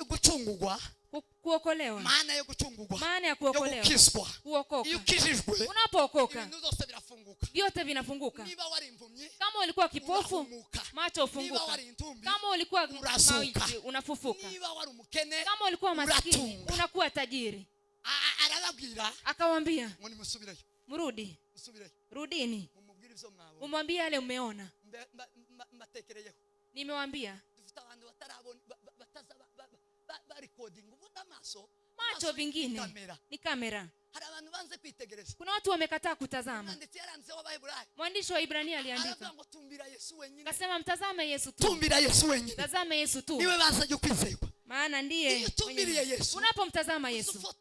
Gucungurwa. Kuokolewa. Maana ya kuchungurwa. Maana ya kuokolewa. Kuokoka. Unapookoka vyote vinafunguka. Kama ulikuwa kipofu, macho ufunguka. Kama ulikuwa mawiti, unafufuka. Kama ulikuwa maskini, unakuwa tajiri. Akawaambia, mrudi. Rudini. Umwambie yale umeona. Nimewaambia. Macho vingine ni kamera. Kuna watu wamekataa kutazama. Mwandishi wa Ibrania aliandika, akasema mtazame Yesu tu. Tazame Yesu tu. Maana ndiye unapomtazama Yesu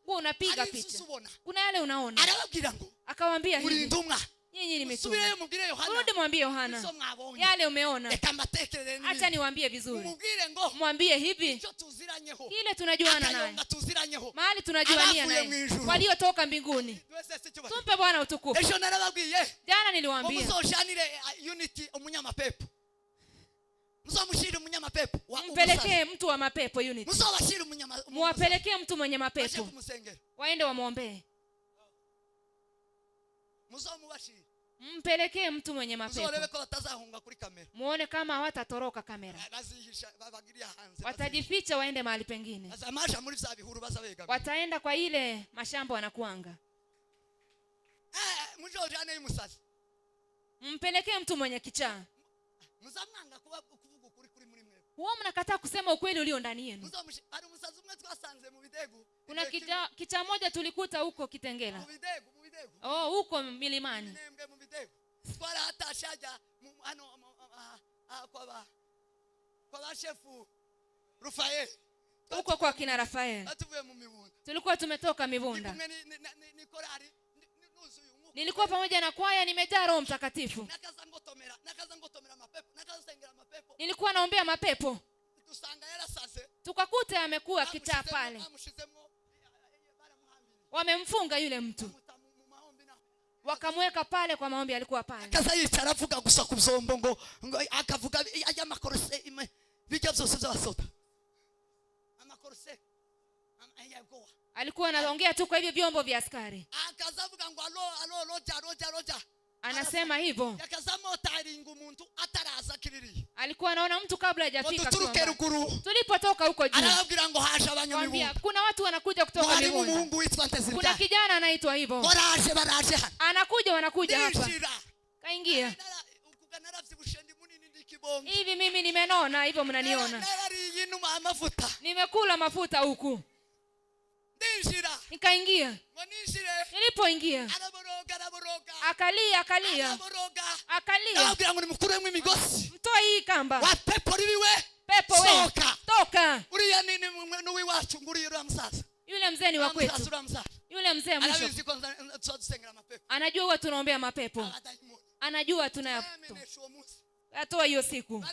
wewe unapiga picha. Kuna yale unaona. Akawaambia hivi, nyinyi nimetuma. Rudi mwambie Yohana yale umeona. Acha niwaambie vizuri. Mwambie hivi, kile tunajuana naye, mahali tunajuania naye, waliotoka mbinguni. Tumpe Bwana utukufu. Jana niliwaambia mpelekee mtu wa mapepo unity. Muwapelekee mtu mwenye mapepo waende wamuombee. Mpelekee mtu mwenye mapepo. Muone kama hawatatoroka kamera. Watajificha waende mahali pengine. Wataenda kwa ile mashamba wanakuanga. Mpelekee mtu mwenye kichaa. Huo mnakataa kusema ukweli ulio ndani yenu. Kuna kichaa moja tulikuta huko Kitengela. Huko milimani. Huko kwa kina Rafael. Tulikuwa tumetoka Mivunda. Nilikuwa pamoja na kwaya, nimejaa Roho Mtakatifu. Nilikuwa naombea mapepo. Tukakuta amekuwa kichaa pale. Wamemfunga yule mtu. Wakamweka pale kwa maombi, alikuwa pale. Kaza yicara avuga gusa kuzombo ngo akavuga ajya makorose bijya byose by'abasota. Amakorose ayagoa. Alikuwa anaongea tu kwa hivyo vyombo vya askari. Akazavuga ngo alo roja. Anasema hivyo. Yakazamo taringa umuntu ataraza kiriri. Alikuwa anaona mtu kabla hajafika kwa. Tulipotoka huko juu. Anabwira ngo hasha abanyamibungu. Kuna watu wanakuja kutoka Mibunda. Kuna kijana anaitwa hivyo. Baraje. Anakuja wanakuja hapa. Kaingia. Hivi mimi nimenona hivyo mnaniona. Nimekula mafuta huku. Nikaingia. Nilipoingia akalia. Mtoa hii kamba. Pepo wewe. Toka. Yule mzee ni wa kwetu. Yule mzee mwisho. Anajua huwa tunaombea mapepo. Anajua atoa hiyo siku.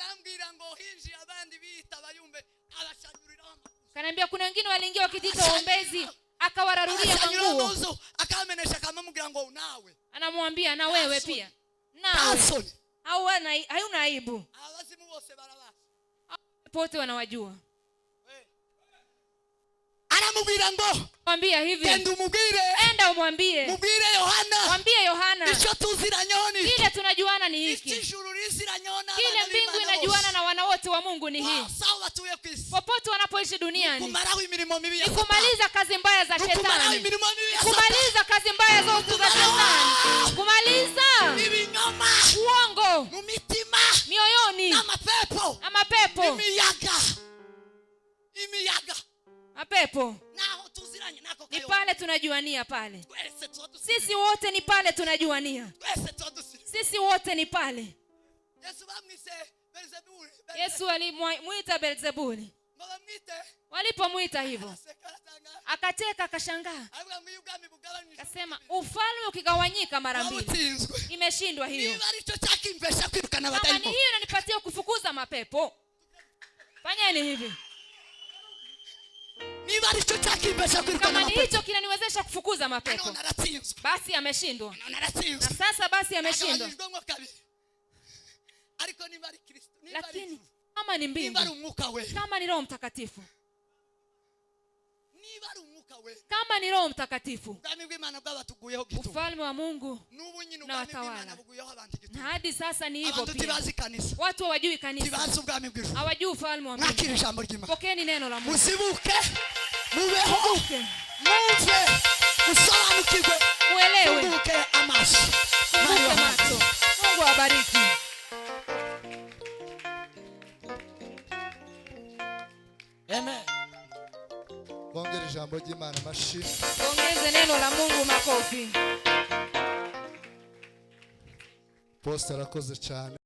Kaniambia kuna wengine waliingia wakijiita waombezi, akawararulia manguo, akamenesha akamubwira ngo nawe, anamwambia na wewe pia nawe. Hauna aibu. Abazimu bose barabasa, pote wanawajua. Anamubwira ngo mwambia hivi, enda umwambie, mubwire Yohana, mwambie Yohana, icho tuzira nyoni, kile tunajuana ni hiki, kile mbingu inajuana na wana wote wa Mungu ni hii. Popote wanapoishi duniani ni kumaliza kazi mbaya za shetani, kumaliza kazi mbaya zote za shetani, kumaliza uongo mioyoni na mapepo, mapepo ni pale tunajuania pale. Sisi wote ni pale tunajuania. Sisi wote ni pale. Yesu alimuita Beelzebuli. Walipomuita hivyo, akacheka akashangaa. Akasema ufalme ukigawanyika mara mbili imeshindwa hiyo. Kama ni hiyo inanipatia kufukuza mapepo, fanyeni hivi. Kama ni hicho kinaniwezesha kufukuza mapepo, basi ameshindwa. Na sasa basi ameshindwa. Lakini kama ni mbingu, kama ni Roho Mtakatifu, kama ni Roho Mtakatifu, ufalme wa Mungu na watawala. Na hadi sasa ni hivyo pia. Watu hawajui kanisa, hawajui ufalme wa Mungu. Pokeeni neno la Mungu. Musibuke, mubeho, muve, gusobanukirwe, muelewe, mubuke amaso, mubuke macho. Mungu awabariki. Amen. Bongera ijambo ry'Imana mashi. Bongeze neno la Mungu makofi. Posta rakoze cyane.